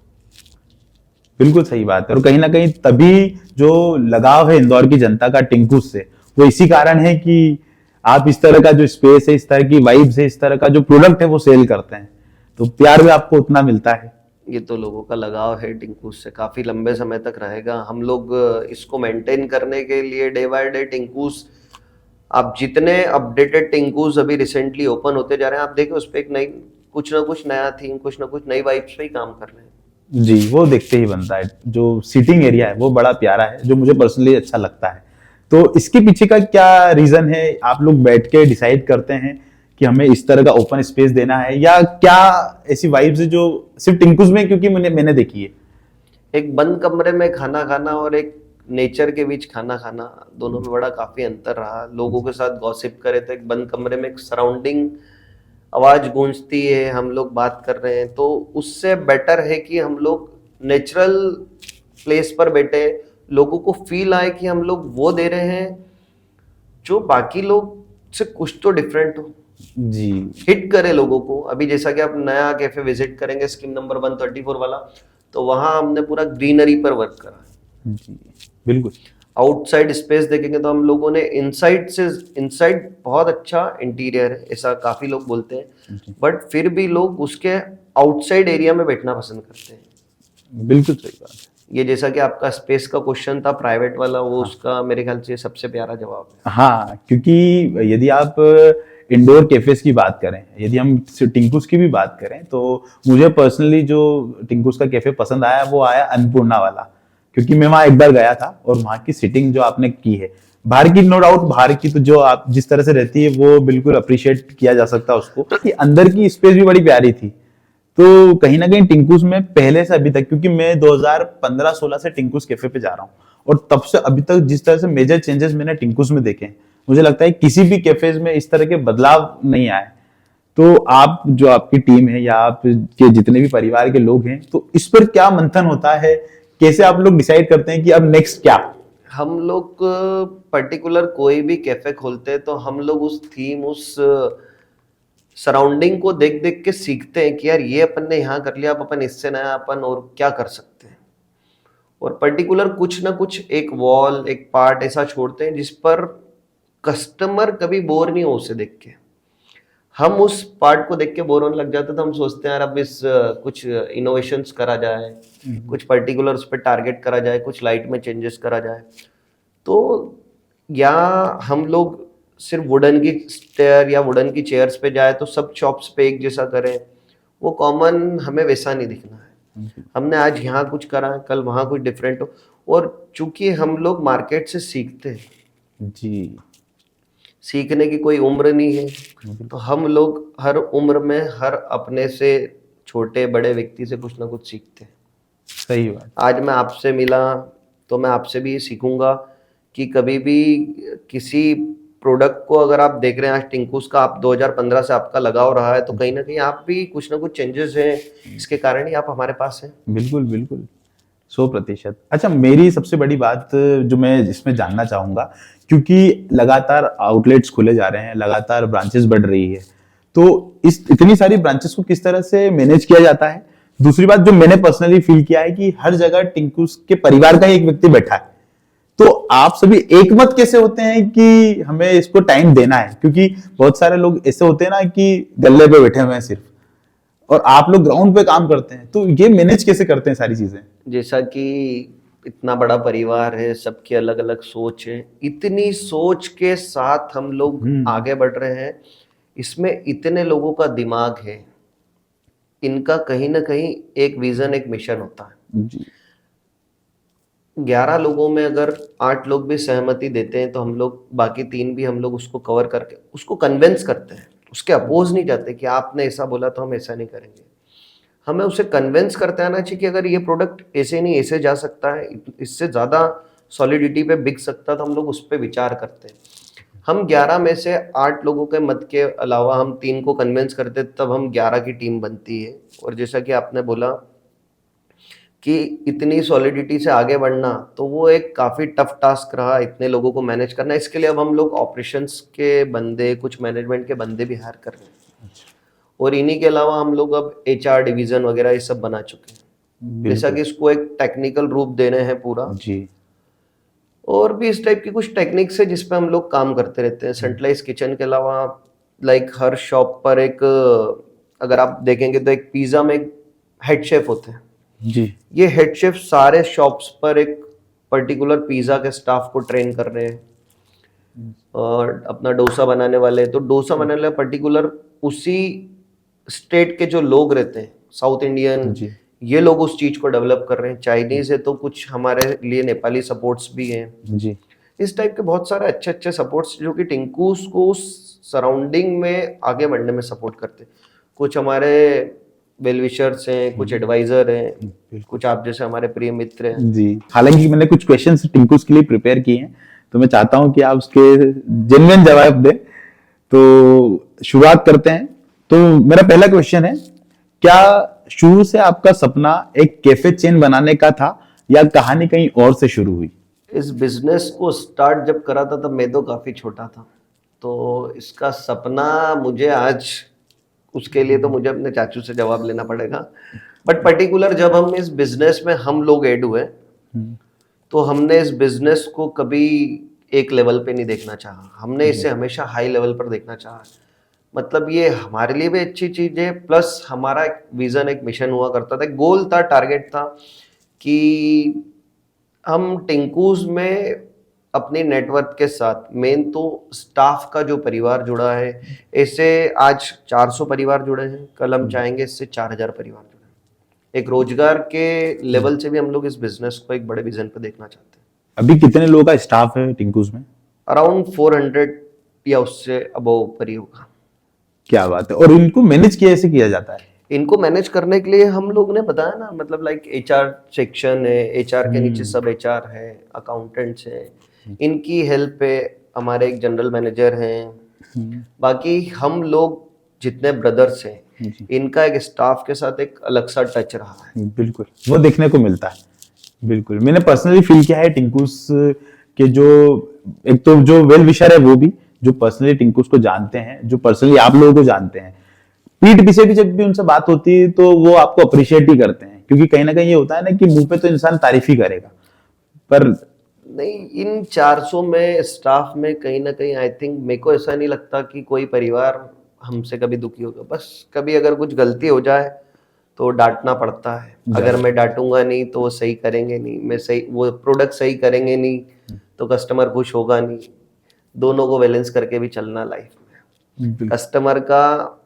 बिल्कुल सही बात है। और कहीं ना कहीं तभी जो लगाव है इंदौर की जनता का टिंकूस से, वो इसी कारण है कि आप इस तरह का जो स्पेस है, इस तरह की वाइब्स है, इस तरह का जो प्रोडक्ट है वो सेल करते हैं, तो प्यार भी आपको उतना मिलता है। ये तो लोगों का लगाव है टिंकूस से, काफी लंबे समय तक रहेगा। हम लोग इसको मेंटेन करने के लिए डे बाय डे टिंकूस, आप जितने अपडेटेड टिंकूस अभी रिसेंटली ओपन होते जा रहे हैं, आप देखो उस पर एक नई, कुछ ना कुछ नया थीम, कुछ ना कुछ नई वाइब्स पे ही काम कर रहे हैं। जी, वो देखते ही बनता है। जो सीटिंग एरिया है वो बड़ा प्यारा है, जो मुझे पर्सनली अच्छा लगता है। तो इसके पीछे का क्या रीजन है? आप लोग बैठ के डिसाइड करते हैं कि हमें इस तरह का ओपन स्पेस देना है, या क्या ऐसी वाइब्स है जो सिर्फ टिंकुस में? क्योंकि मैंने देखी है, एक बंद कमरे में खाना खाना और एक नेचर के बीच खाना खाना, दोनों में बड़ा काफी अंतर रहा। लोगों के साथ गॉसिप करे तो एक बंद कमरे में एक सराउंडिंग आवाज गूंजती है, हम लोग बात कर रहे हैं, तो उससे बेटर है कि हम लोग नेचुरल प्लेस पर बैठे, लोगों को फील आए कि हम लोग वो दे रहे हैं जो बाकी लोग से कुछ तो डिफरेंट हो, जी हिट करे लोगों को। अभी जैसा कि आप नया कैफे विजिट करेंगे स्कीम नंबर 134 वाला, तो वहां हमने पूरा ग्रीनरी पर वर्क करा है। जी बिल्कुल। आउटसाइड स्पेस देखेंगे तो हम लोगों ने इनसाइड बहुत अच्छा इंटीरियर है, ऐसा काफी लोग बोलते हैं, बट फिर भी लोग उसके आउटसाइड एरिया में बैठना पसंद करते हैं। बिल्कुल सही बात है। ये जैसा कि आपका स्पेस का क्वेश्चन था प्राइवेट वाला, वो उसका मेरे ख्याल से सबसे प्यारा जवाब है। हाँ, क्योंकि यदि आप इंडोर कैफेस की बात करें, यदि हम टिंकुस की भी बात करें, तो मुझे पर्सनली जो टिंकुस का कैफे पसंद आया वो आया अन्नपूर्णा वाला, क्योंकि मैं वहां एक बार गया था और वहां की सिटिंग जो आपने की है, बाहर की नो डाउट, बाहर की तो जो आप जिस तरह से रहती है वो बिल्कुल अप्रिशिएट किया जा सकता है उसको, कि अंदर की स्पेस भी बड़ी प्यारी थी। तो कहीं ना कहीं टिंकुस में पहले से अभी तक, क्योंकि मैं 2015-16 से टिंकुस कैफे पे जा रहा हूँ, और तब से अभी तक जिस तरह से मेजर चेंजेस मैंने टिंकुस में देखे हैं, मुझे लगता है किसी भी कैफेज में इस तरह के बदलाव नहीं आए। तो आप, जो आपकी टीम है या आप के जितने भी परिवार के लोग हैं, तो इस पर क्या मंथन होता है, कैसे आप लोग डिसाइड करते हैं कि अब नेक्स्ट क्या? हम लोग पर्टिकुलर कोई भी कैफे खोलते हैं तो हम लोग उस थीम, उस सराउंडिंग को देख देख के सीखते हैं कि यार ये अपन ने यहाँ कर लिया, अब अपन इससे नया अपन और क्या कर सकते हैं। और पर्टिकुलर कुछ ना कुछ एक वॉल, एक पार्ट ऐसा छोड़ते हैं जिस पर कस्टमर कभी बोर नहीं हो उसे देख के। हम उस पार्ट को देख के बोर होने लग जाते तो हम सोचते हैं यार अब इस कुछ इनोवेशंस करा जाए, कुछ पर्टिकुलर उस पर टारगेट करा जाए, कुछ लाइट में चेंजेस करा जाए। तो या हम लोग सिर्फ वुडन की स्टेयर या वुडन की चेयर्स पे जाए तो सब शॉप्स पे एक जैसा करें, वो कॉमन हमें वैसा नहीं दिखना है। हमने आज यहाँ कुछ करा, कल वहाँ कुछ डिफरेंट हो। और चूंकि हम लोग मार्केट से सीखते हैं जी, सीखने की कोई उम्र नहीं है, तो हम लोग हर उम्र में हर अपने से छोटे बड़े व्यक्ति से कुछ ना कुछ सीखते हैं। सही बात। आज मैं आपसे मिला तो मैं आपसे भी ये सीखूंगा कि कभी भी किसी प्रोडक्ट को अगर आप देख रहे हैं आज टिंकुस का, आप 2015 से आपका लगाव रहा है, तो कहीं ना कहीं आप भी कुछ ना कुछ चेंजेस हैं, इसके कारण ही आप हमारे पास हैं। बिल्कुल बिल्कुल, 100%। अच्छा, मेरी सबसे बड़ी बात जो मैं इसमें जानना चाहूंगा, क्योंकि लगातार आउटलेट्स खुले जा रहे हैं, लगातार ब्रांचेस बढ़ रही है, तो इस इतनी सारी ब्रांचेस को किस तरह से मैनेज किया जाता है? दूसरी बात जो मैंने पर्सनली फील किया है कि हर जगह टिंकुस के परिवार का ही एक व्यक्ति बैठा है, तो आप सभी एकमत कैसे होते हैं कि हमें इसको टाइम देना है? क्योंकि बहुत सारे लोग ऐसे होते हैं ना कि गल्ले पे बैठे हुए हैं सिर्फ, और आप लोग ग्राउंड पे काम करते हैं, तो ये मैनेज कैसे करते हैं सारी चीजें? जैसा कि इतना बड़ा परिवार है, सबकी अलग अलग सोच है, इतनी सोच के साथ हम लोग आगे बढ़ रहे हैं। इसमें इतने लोगों का दिमाग है, इनका कहीं ना कहीं एक विजन, एक मिशन होता है। जी 11 लोगों में अगर 8 लोग भी सहमति देते हैं तो हम लोग बाकी 3 भी हम लोग उसको कवर करके उसको कन्विंस करते हैं, उसके अपोज नहीं जाते कि आपने ऐसा बोला तो हम ऐसा नहीं करेंगे। हमें उसे कन्विंस करते आना चाहिए कि अगर ये प्रोडक्ट ऐसे नहीं ऐसे जा सकता है, इससे ज़्यादा सॉलिडिटी पे बिक सकता, तो हम लोग उस पर विचार करते हैं। हम 11 में से 8 लोगों के मत के अलावा हम 3 को कन्विंस करते, तब हम 11 की टीम बनती है। और जैसा कि आपने बोला कि इतनी सॉलिडिटी से आगे बढ़ना, तो वो एक काफ़ी टफ टास्क रहा, इतने लोगों को मैनेज करना। इसके लिए अब हम लोग ऑपरेशंस के बंदे, कुछ मैनेजमेंट के बंदे भी हायर कर रहे हैं। और इन्हीं के अलावा हम लोग अब HR डिवीजन वगैरह ये सब बना चुके हैं, जैसा कि इसको एक टेक्निकल रूप देने हैं पूरा। जी और भी इस टाइप की कुछ टेक्निक्स है जिस पे हम लोग काम करते रहते हैं। सेंट्रलाइज किचन के अलावा लाइक हर शॉप पर एक, अगर आप देखेंगे तो एक पिज्जा में एक हेड शेफ होते हैं। जी ये हेड शेफ सारे शॉप्स पर एक पर्टिकुलर पिज्जा के स्टाफ को ट्रेन कर रहे हैं। और अपना डोसा बनाने वाले, तो डोसा बनाने वाले पर्टिकुलर उसी स्टेट के जो लोग रहते हैं, साउथ इंडियन, जी ये लोग उस चीज को डेवलप कर रहे हैं। चाइनीज है तो कुछ हमारे लिए नेपाली सपोर्ट्स भी हैं। जी इस टाइप के बहुत सारे अच्छे अच्छे सपोर्ट्स जो कि टिंकुस को उस सराउंडिंग में आगे बढ़ने में सपोर्ट करते हैं। कुछ हमारे वेलविशर्स हैं, कुछ एडवाइजर हैं, कुछ आप जैसे हमारे प्रिय मित्र हैं। जी। हालांकि मैंने कुछ क्वेश्चंस टिंकुस के लिए प्रिपेयर किए हैं, तो मैं चाहता हूं कि आप उसके जेन्युइन जवाब दें। तो शुरुआत करते हैं। तो मेरा पहला क्वेश्चन है, क्या शुरू से आपका सपना एक कैफे चेन बनाने का था, या कहानी कहीं और से शुरू हुई? इस बिजनेस को स्टार्ट जब करा था तब मैं तो काफ़ी छोटा था, तो इसका सपना मुझे आज, उसके लिए तो मुझे अपने चाचू से जवाब लेना पड़ेगा। बट पर्टिकुलर जब हम इस बिजनेस में हम लोग ऐड हुए, तो हमने इस बिजनेस को कभी एक लेवल पे नहीं देखना चाहा, हमने इसे हमेशा हाई लेवल पर देखना चाहा। मतलब ये हमारे लिए भी अच्छी चीज है, प्लस हमारा एक विजन, एक मिशन हुआ करता था, एक गोल था, टारगेट था कि हम टिंकुस में अपनी नेटवर्क के साथ, मेन तो स्टाफ का जो परिवार जुड़ा है, ऐसे आज 400 परिवार जुड़े हैं, कल हम चाहेंगे इससे 4000 परिवार जुड़े। एक रोजगार के लेवल से भी हम लोग इस बिजनेस को एक बड़े विजन पे देखना चाहते हैं। अभी कितने लोगों का स्टाफ है टिंकुस में? अराउंड 400 या उससे अबव पर ही होगा। क्या बात है। और इनको मैनेज कैसे किया जाता है? इनको मैनेज करने के लिए हम लोग ने बताया ना, मतलब लाइक एचआर सेक्शन है, एचआर के नीचे सब एचआर है, अकाउंटेंट्स है, इनकी हेल्प पे हमारे एक जनरल मैनेजर हैं, बाकी हम लोग जितने ब्रदर्स हैं, जी। इनका एक स्टाफ के साथ एक अलग सा टच रहा है। बिल्कुल वो देखने को मिलता है। बिल्कुल मैंने पर्सनली फील किया है टिंकुस के जो एक तो जो वेल विशर है वो भी, जो पर्सनली टिंकुस को जानते हैं, जो पर्सनली आप लोगों को जानते हैं, पीठ पीछे भी जब भी उनसे बात होती है तो वो आपको अप्रिशिएट ही करते हैं, क्योंकि कहीं ना कहीं ये होता है ना कि मुंह पे तो इंसान तारीफ ही करेगा, पर नहीं, इन 400 में स्टाफ में कहीं ना कहीं आई थिंक मेरे को ऐसा नहीं लगता कि कोई परिवार हमसे कभी दुखी होगा। बस कभी अगर कुछ गलती हो जाए तो डांटना पड़ता है, अगर मैं डांटूंगा नहीं तो वो सही करेंगे नहीं, मैं सही वो प्रोडक्ट सही करेंगे नहीं तो कस्टमर खुश होगा नहीं। दोनों को बैलेंस करके भी चलना लाइफ में। बिल्कुल। कस्टमर का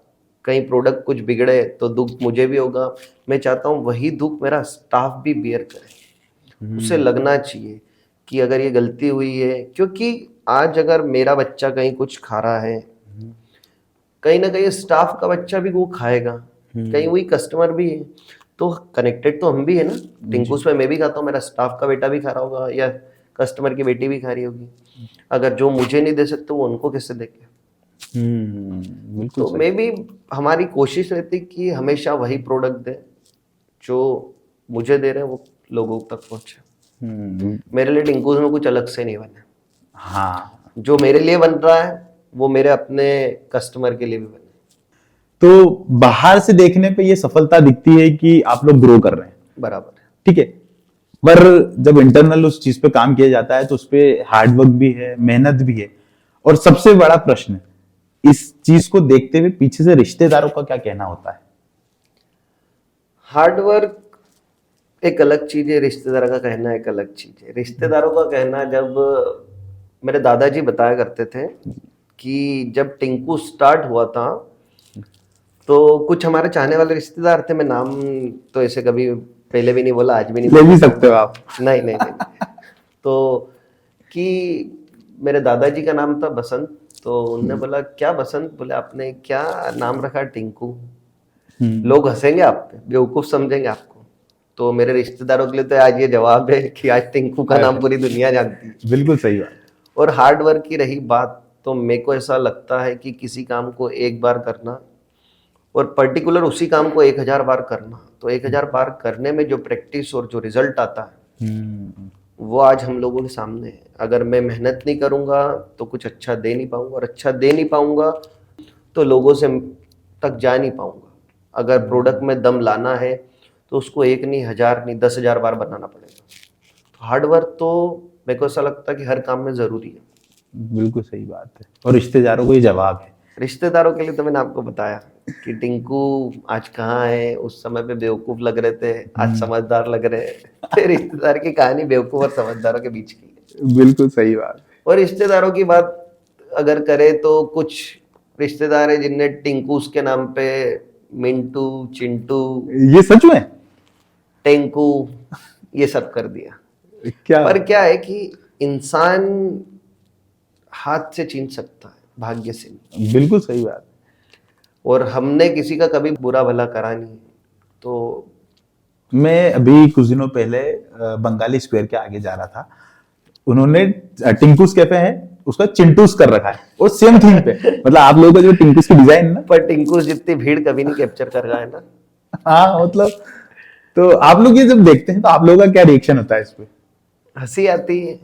कहीं प्रोडक्ट कुछ बिगड़े तो दुख मुझे भी होगा, मैं चाहता हूँ वही दुख मेरा स्टाफ भी बियर करे, उसे लगना चाहिए कि अगर ये गलती हुई है, क्योंकि आज अगर मेरा बच्चा कहीं कुछ खा रहा है, कहीं ना कहीं स्टाफ का बच्चा भी वो खाएगा, कहीं वही कस्टमर भी है, तो कनेक्टेड तो हम भी है ना। टिंकुस में मैं भी खाता हूँ, मेरा स्टाफ का बेटा भी खा रहा होगा या कस्टमर की बेटी भी खा रही होगी। अगर जो मुझे नहीं दे सकते वो उनको कैसे देंगे? बिल्कुल तो मे भी हमारी कोशिश रहती कि हमेशा वही प्रोडक्ट दे जो मुझे दे रहे हैं वो लोगों तक पहुंचे। मेरे लिए टिंकुस में कुछ अलग से नहीं बने। हाँ, जो मेरे लिए बन रहा है वो मेरे अपने कस्टमर के लिए भी बने। तो बाहर से देखने पे ये सफलता दिखती है कि आप लोग ग्रो कर रहे हैं, बराबर है। ठीक है, पर जब इंटरनल उस चीज पे काम किया जाता है तो उस पे हार्डवर्क भी है, मेहनत भी है, और सबसे बड़ा प्रश्न इस चीज को देखते हुए पीछे से रिश्तेदारों का क्या कहना होता है? हार्डवर्क एक अलग चीज है, रिश्तेदारों का कहना एक अलग चीज है। रिश्तेदारों का कहना, जब मेरे दादाजी बताया करते थे कि जब टिंकू स्टार्ट हुआ था तो कुछ हमारे चाहने वाले रिश्तेदार थे, मैं नाम तो ऐसे कभी पहले भी नहीं बोला, आज भी नहीं ले भी बोलूंगा। सकते हो आप। नहीं नहीं नहीं तो कि मेरे दादाजी का नाम था बसंत, तो उनने बोला क्या बसंत, बोले आपने क्या नाम रखा टिंकू, लोग हंसेंगे आप पे, बेवकूफ समझेंगे आपको। तो मेरे रिश्तेदारों के लिए तो आज ये जवाब है कि आज टिंकू का नाम पूरी दुनिया जानती है। बिल्कुल सही बात। और हार्ड वर्क की रही बात, तो मेरे को ऐसा लगता है कि किसी काम को एक बार करना और पर्टिकुलर उसी काम को 1000 बार करना, तो 1000 बार करने में जो प्रैक्टिस और जो रिजल्ट आता है वो आज हम लोगों के सामने है। अगर मैं मेहनत नहीं करूंगा तो कुछ अच्छा दे नहीं पाऊंगा, और अच्छा दे नहीं पाऊंगा तो लोगों से तक जा नहीं पाऊंगा। अगर प्रोडक्ट में दम लाना है तो उसको 1 नहीं, 1000 नहीं, 10,000 बार बनाना पड़ेगा। तो हार्डवर्क तो मेरे को ऐसा लगता है कि हर काम में जरूरी है। बिल्कुल सही बात है, और रिश्तेदारों को ये जवाब है। रिश्तेदारों के लिए तो मैंने आपको बताया कि टिंकू आज कहाँ है, उस समय पे बेवकूफ लग रहे थे, आज समझदार लग रहे हैं। रिश्तेदार की कहानी बेवकूफ और समझदारों के बीच की है। बिल्कुल सही बात। और रिश्तेदारों की बात अगर करें तो कुछ रिश्तेदार है जिनने टिंकूस के नाम पे मिंटू, चिंटू, ये सच में टेंकू ये सब कर दिया। क्या? पर क्या है कि इंसान हाथ से छीन सकता है, भाग्य से नहीं। बिल्कुल सही बात। और हमने किसी का कभी बुरा भला करा नहीं। तो मैं अभी कुछ दिनों पहले बंगाली स्क्वायर के आगे जा रहा था, उन्होंने टिंकुस कैफे है उसका चिंटूस कर रखा है, और सेम थीम पे, मतलब आप लोगों का जो टिंकुस की डिजाइन ना, पर टिंकू जितनी भीड़ कभी नहीं कैप्चर कर रहा है ना। हाँ मतलब, तो आप लोग ये जब देखते हैं तो आप लोगों का क्या रिएक्शन होता है इस पे? हंसी आती है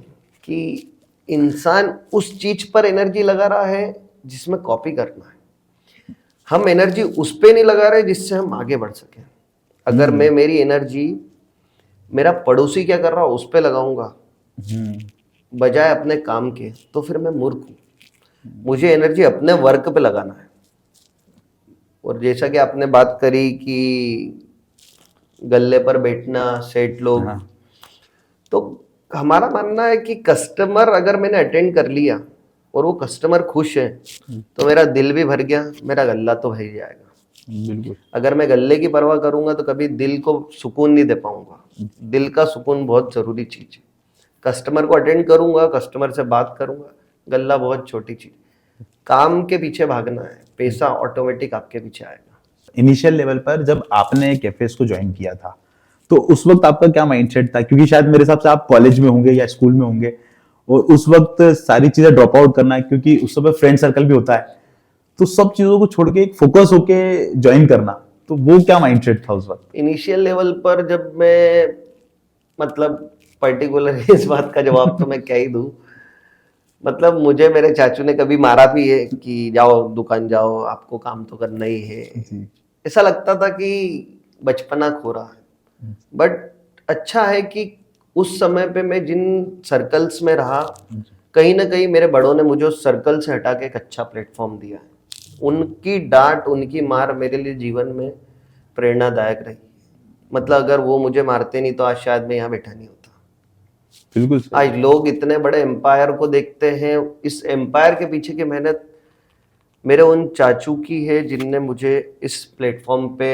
कि इंसान उस चीज पर एनर्जी लगा रहा है जिसमें कॉपी करना है। हम एनर्जी उस पे नहीं लगा रहे जिससे हम आगे बढ़ सकें। अगर मैं मेरी एनर्जी मेरा पड़ोसी क्या कर रहा है उस पे लगाऊंगा बजाय अपने काम के, तो फिर मैं मूर्ख हूं। मुझे एनर्जी अपने वर्क पे लगाना है। और जैसा कि आपने बात करी कि गल्ले पर बैठना सेठ लोग, हाँ। तो हमारा मानना है कि कस्टमर अगर मैंने अटेंड कर लिया और वो कस्टमर खुश है तो मेरा दिल भी भर गया, मेरा गल्ला तो भर जाएगा। बिल्कुल। अगर मैं गल्ले की परवाह करूंगा तो कभी दिल को सुकून नहीं दे पाऊंगा। दिल का सुकून बहुत जरूरी चीज है। कस्टमर को अटेंड करूंगा, कस्टमर से बात करूंगा, गल्ला बहुत छोटी चीज। काम के पीछे भागना है, पैसा ऑटोमेटिक आपके पीछे आएगा। इनिशियल लेवल पर जब आपने कैफेस को ज्वाइन किया था, तो उस वक्त आपका क्या माइंडसेट था? क्योंकि शायद मेरे हिसाब से आप कॉलेज में होंगे या स्कूल में होंगे, और उस वक्त सारी चीजें ड्रॉप आउट करना है, क्योंकि उस समय फ्रेंड सर्कल भी होता है, तो सब चीजों को छोड़ के एक फोकस होके ज्वाइन करना, तो वो क्या माइंडसेट था उस वक्त? इनिशियल लेवल पर जब मैं मतलब पर्टिकुलर इस बात का जवाब तो मैं क्या ही दूं। मतलब मुझे मेरे चाचू ने कभी मारा भी है कि जाओ दुकान जाओ, आपको काम तो करना ही है। जी। ऐसा लगता था कि बचपना खो रहा है। बट अच्छा है कि उस समय पे मैं जिन सर्कल्स में रहा, कहीं ना कहीं मेरे बड़ों ने मुझे उस सर्कल से हटा के एक अच्छा प्लेटफॉर्म दिया है। उनकी डांट, उनकी मार मेरे लिए जीवन में प्रेरणादायक रही। मतलब अगर वो मुझे मारते नहीं तो आज शायद मैं यहाँ बैठा नहीं होता। बिल्कुल सही। आज लोग इतने बड़े एम्पायर को देखते हैं, इस एम्पायर के पीछे की मेहनत मेरे उन चाचू की है जिनने मुझे इस प्लेटफॉर्म पे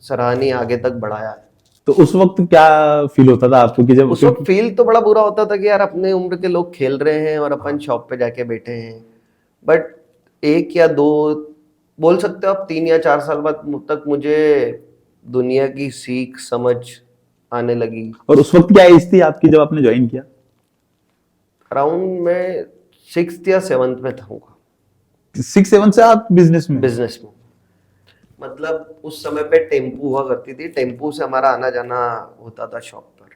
सराहनीय आगे तक बढ़ाया है। तो उस वक्त क्या फील होता था आपको कि जब उस वक्त फील तो बड़ा बुरा होता था कि यार अपने उम्र के लोग खेल रहे हैं और अपन शॉप पे जाके बैठे हैं। बट 1 या 2 बोल सकते हो आप, 3 या 4 साल बाद तक मुझे दुनिया की सीख समझ आने लगी। और उस वक्त क्या एज थी आपकी जब आपने ज्वाइन किया? अराउंड मैं 6th या 7th में था 6-7 से आप बिजनेस में? बिजनेस में। मतलब उस समय पे टेम्पू हुआ करती थी, टेम्पू से हमारा आना जाना होता था शॉप पर।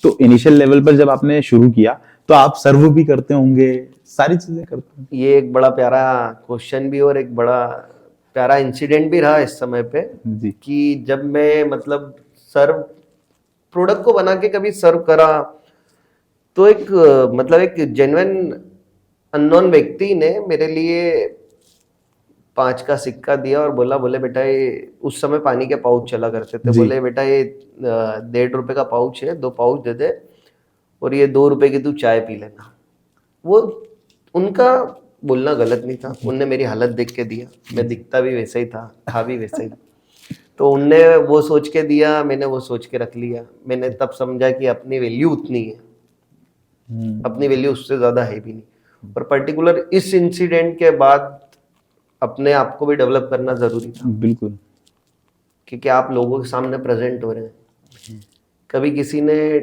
तो इनिशियल लेवल पर जब आपने शुरू किया तो आप सर्व भी करते होंगे, सारी चीजें करते होंगे? ये एक बड़ा प्यारा क्वेश्चन भी और एक बड़ा प्यारा इंसिडेंट भी रहा इस समय पे जी। कि जब मैं मतलब सर्व प्रोडक्ट को बना के कभी सर्व करा, तो एक मतलब एक जेन्युइन अननोन व्यक्ति ने मेरे लिए 5 का सिक्का दिया और बोले बेटा ये, उस समय पानी के पाउच चला करते थे, जी। बोले बेटा ये 1.5 रुपए का पाउच है, 2 पाउच दे दे और ये 2 रुपए की तू चाय पी लेना। वो उनका बोलना गलत नहीं था, उनने मेरी हालत देख के दिया। मैं दिखता भी वैसे ही था भी वैसे ही। तो उनने वो सोच के दिया, मैंने वो सोच के रख लिया। मैंने तब समझा कि अपनी वैल्यू उतनी है, अपनी वैल्यू उससे ज्यादा है भी नहीं। और पर्टिकुलर इस इंसिडेंट के बाद अपने आप को भी डेवलप करना जरूरी था, बिल्कुल। क्योंकि आप लोगों के सामने प्रेजेंट हो रहे हैं। कभी किसी ने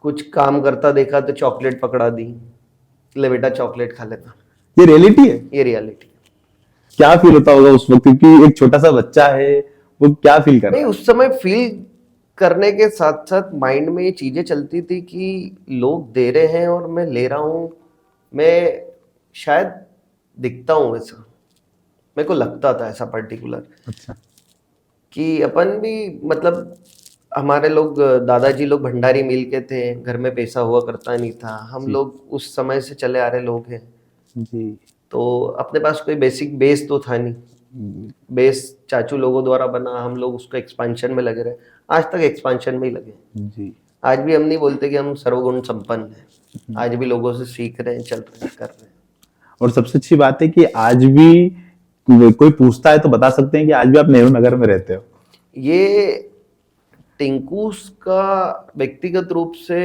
कुछ काम करता देखा तो चॉकलेट पकड़ा दी, ले बेटा चॉकलेट खा लेना। ये रियलिटी है। ये रियलिटी। क्या फील होता होगा उस वक्त, क्योंकि एक छोटा सा बच्चा है, वो क्या फील कर रहा नहीं, है? उस समय फील करने के साथ साथ माइंड में ये चीजें चलती थी कि लोग दे रहे हैं और मैं ले रहा हूँ, मैं शायद दिखता हूँ वैसा। मेरे को लगता था ऐसा पर्टिकुलर अच्छा। कि अपन भी मतलब हमारे लोग दादाजी लोग भंडारी मिल के थे, घर में पैसा हुआ करता नहीं था। हम जी। लोग उस समय से चले आ रहे लोग हैं, जी। तो अपने पास कोई बेसिक बेस तो था नहीं। बेस चाचू लोगों द्वारा बना, हम लोग उसको एक्सपेंशन में लगे रहे। आज तक एक्सपेंशन में ही लगे। जी। आज भी हम नहीं बोलते कि हम सर्वगुण संपन्न हैं। आज भी लोगों से सीख रहे हैं, चल रहे हैं, कर रहे हैं। और सबसे अच्छी बात है कि आज भी कोई पूछता है तो बता सकते हैं कि आज भी आप नेहरू नगर में रहते हो। ये टिंकूस का व्यक्तिगत रूप से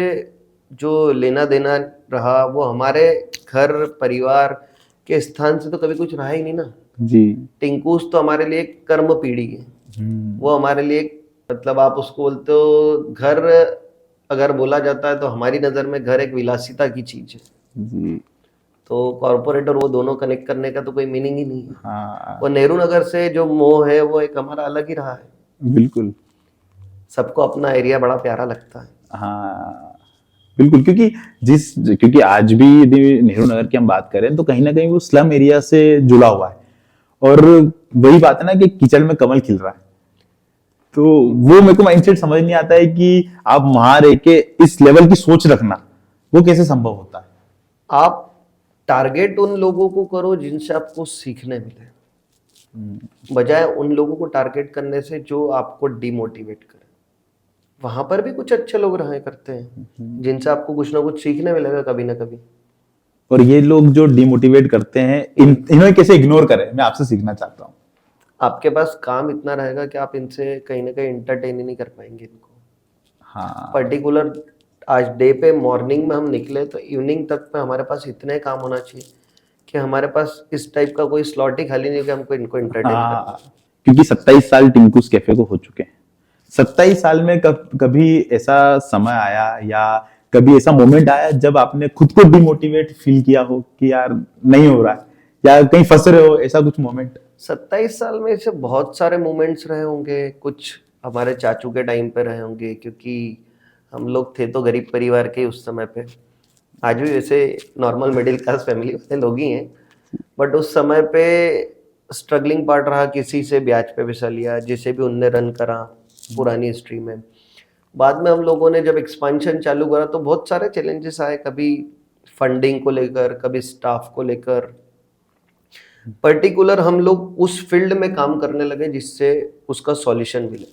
जो लेना देना रहा, वो हमारे घर परिवार के स्थान से तो कभी कुछ रहा ही नहीं ना। जी। टिंकूस तो हमारे लिए एक कर्म पीढ़ी है। वो हमारे लिए मतलब आप उसको बोलते हो घर, अगर बोला जाता है तो हमारी नज़र में घर एक विलासिता की चीज है। जी। तो कॉर्पोरेट और वो दोनों कनेक्ट करने का तो कोई मीनिंग ही नहीं है। हाँ। वो नेहरू नगर से जो मोह है वो एक हमारा अलग ही रहा है। बिल्कुल। सबको अपना एरिया बड़ा प्यारा लगता है। हाँ बिल्कुल, क्योंकि आज भी यदि नेहरू नगर की हम बात करें तो कहीं ना कहीं वो स्लम एरिया से जुड़ा हुआ है, और वही बात है ना कि कीचड़ में कमल खिल रहा है। तो वो मेरे को माइंडसेट समझ नहीं आता है कि आप वहां रह के इस लेवल की सोच रखना वो कैसे संभव होता है? आप टारगेट उन लोगों को करो जिनसे आपको सीखने मिले, बजाय उन लोगों को टारगेट करने से जो आपको डिमोटिवेट करे। वहां पर भी कुछ अच्छे लोग रहा करते हैं जिनसे आपको कुछ ना कुछ सीखने मिलेगा कभी ना कभी। और ये लोग जो डिमोटिवेट करते हैं, इन्हें कैसे इग्नोर करें, मैं आपसे सीखना चाहता हूँ। आपके पास काम इतना रहेगा कि आप इनसे कहीं ना कहीं इंटरटेन ही नहीं कर पाएंगे इनको। हाँ। पर्टिकुलर आज डे पे मॉर्निंग में हम निकले तो इवनिंग तक में हमारे पास इतने काम होना चाहिए कि हमारे पास इस टाइप का कोई स्लॉट ही खाली नहीं कि हमको इनको एंटरटेन करना। हाँ, क्योंकि 27 साल टिंकूस कैफे को हो चुके हैं। 27 साल में कभी ऐसा समय आया या कभी ऐसा मोमेंट आया जब आपने खुद को डिमोटिवेट फील किया हो कि यार नहीं हो रहा है या कहीं फंस रहे हो, ऐसा कुछ मोमेंट? 27 साल में ऐसे बहुत सारे मोमेंट्स रहे होंगे, कुछ हमारे चाचू के टाइम पे रहे होंगे, क्योंकि हम लोग थे तो गरीब परिवार के उस समय पे। आज भी वैसे नॉर्मल मिडिल क्लास फैमिली वाले लोग ही हैं, बट उस समय पे स्ट्रगलिंग पार्ट रहा, किसी से ब्याज पे पैसा लिया, जिसे भी उनने रन करा पुरानी हिस्ट्री में। बाद में हम लोगों ने जब एक्सपेंशन चालू करा तो बहुत सारे चैलेंजेस आए, कभी फंडिंग को लेकर, कभी स्टाफ को लेकर। पर्टिकुलर हम लोग उस फील्ड में काम करने लगे जिससे उसका सॉल्यूशन मिले।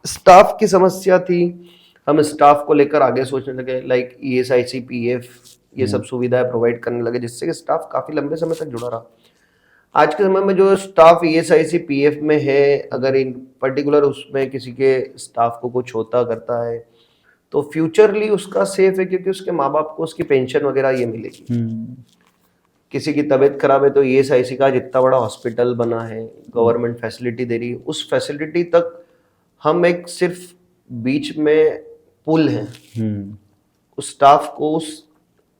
स्टाफ की समस्या थी, हम स्टाफ को लेकर आगे सोचने लगे, लाइक ESIC PF ये सब सुविधाएं प्रोवाइड करने लगे, जिससे कि स्टाफ काफी लंबे समय तक जुड़ा रहा। आज के समय में जो स्टाफ ESIC PF में है, अगर इन पर्टिकुलर उसमें किसी के स्टाफ को कुछ होता करता है तो फ्यूचरली उसका सेफ है, क्योंकि उसके माँ बाप को उसकी पेंशन वगैरह ये मिलेगी। किसी की तबीयत खराब है तो ESIC का जितना बड़ा हॉस्पिटल बना है, गवर्नमेंट फैसिलिटी दे रही है, उस फैसिलिटी तक हम एक सिर्फ बीच में पुल हैं उस स्टाफ को उस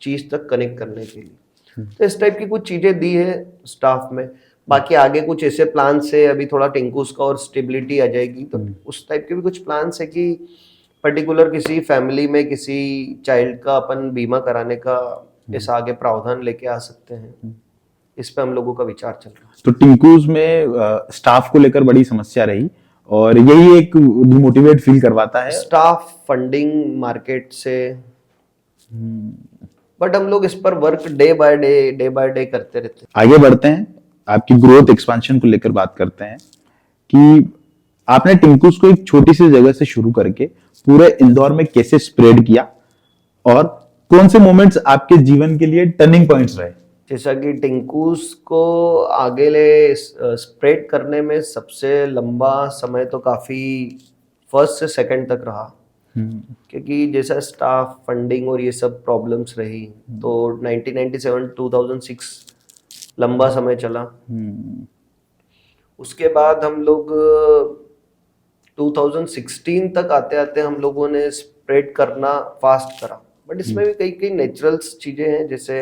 चीज तक कनेक्ट करने के लिए। तो इस टाइप की कुछ चीजें दी है स्टाफ में। बाकी आगे कुछ ऐसे प्लान से, अभी थोड़ा टिंकूस का और स्टेबिलिटी आ जाएगी तो उस टाइप के भी कुछ प्लान है कि पर्टिकुलर किसी फैमिली में किसी चाइल्ड का अपन बीमा कराने का ऐसा आगे प्रावधान लेके आ सकते हैं। इस पे हम लोगों का विचार चल रहा है। तो टिंकूस में स्टाफ को लेकर बड़ी समस्या रही और यही एक डिमोटिवेट फील करवाता है। स्टाफ, फंडिंग, मार्केट से, बट हम लोग इस पर वर्क डे बाय डे करते रहते हैं। आगे बढ़ते हैं, आपकी ग्रोथ एक्सपेंशन को लेकर बात करते हैं कि आपने टिंकूस को एक छोटी सी जगह से शुरू करके पूरे इंदौर में कैसे स्प्रेड किया और कौन से मोमेंट्स आपके जीवन के लिए टर्निंग पॉइंट्स रहे? जैसा कि टिंकूस को आगे ले स्प्रेड करने में सबसे लंबा समय तो काफी फर्स्ट से सेकंड तक रहा, क्योंकि जैसा स्टाफ, फंडिंग और ये सब प्रॉब्लम्स रही तो 1997-2006 लंबा समय चला। उसके बाद हम लोग 2016 तक आते आते हम लोगों ने स्प्रेड करना फास्ट करा, बट इसमें भी कई कई नेचुरल्स चीजें हैं, जैसे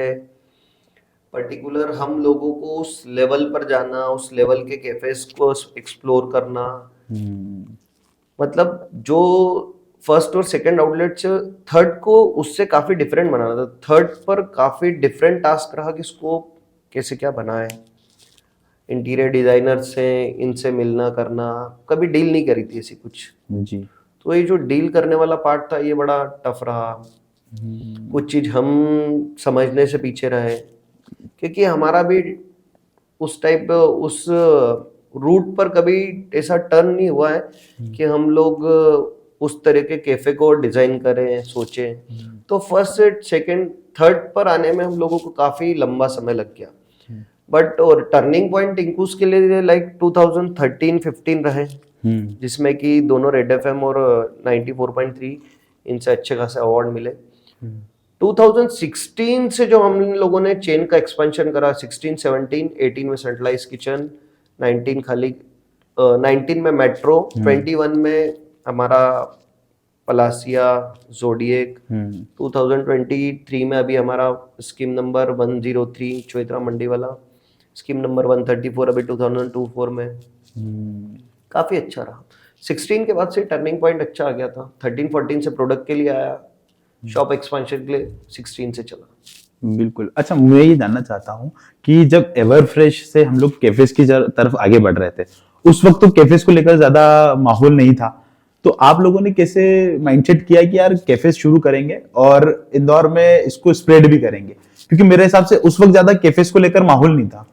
पर्टिकुलर हम लोगों को उस लेवल पर जाना, उस लेवल के कैफेस को एक्सप्लोर करना। मतलब जो फर्स्ट और सेकंड आउटलेट से थर्ड को उससे काफी डिफरेंट बनाना था। थर्ड पर काफी डिफरेंट टास्क रहा कि इसको कैसे क्या बनाए। इंटीरियर डिजाइनर से इनसे मिलना करना, कभी डील नहीं करी थी ऐसी कुछ जी। तो ये जो डील करने वाला पार्ट था ये बड़ा टफ रहा। कुछ चीज हम समझने से पीछे रहे, क्योंकि हमारा भी उस टाइप उस रूट पर कभी ऐसा टर्न नहीं हुआ है कि हम लोग उस तरह के कैफे को डिजाइन करें, सोचें। तो फर्स्ट से सेकंड थर्ड पर आने में हम लोगों को काफी लंबा समय लग गया। बट और टर्निंग पॉइंट टिंकूस के लिए लाइक 2013-15 रहे, जिसमें कि दोनों रेड एफएम और 94.3 इनसे अच्छे खासे अवार्ड मिले। 2016 से जो हम लोगों ने चेन का एक्सपेंशन करा, 16, 17, 18 में सेंट्रलाइज किचन, 19 खाली 19 में मेट्रो, 21 में हमारा पलासिया, जोडिएक, 2023 में अभी हमारा स्कीम नंबर 103 चौथरा मंडी वाला, स्कीम नंबर 134 अभी 2024 में। काफी अच्छा रहा। 16 के बाद से टर्निंग पॉइंट अच्छा आ गया था। 13-14 से प्रोडक्ट के लिए आया, शॉप एक्सपेंशन के लिए 16 से चला। बिल्कुल। अच्छा, मैं ये जानना चाहता हूँ कि जब एवर फ्रेश से हम लोग कैफेस की तरफ आगे बढ़ रहे थे, उस वक्त तो कैफेस को लेकर ज्यादा माहौल नहीं था, तो आप लोगों ने कैसे माइंडसेट किया कि यार कैफेस शुरू करेंगे और इंदौर में इसको स्प्रेड भी करेंगे? क्योंकि मेरे हिसाब से उस वक्त ज्यादा कैफेस को लेकर माहौल नहीं था।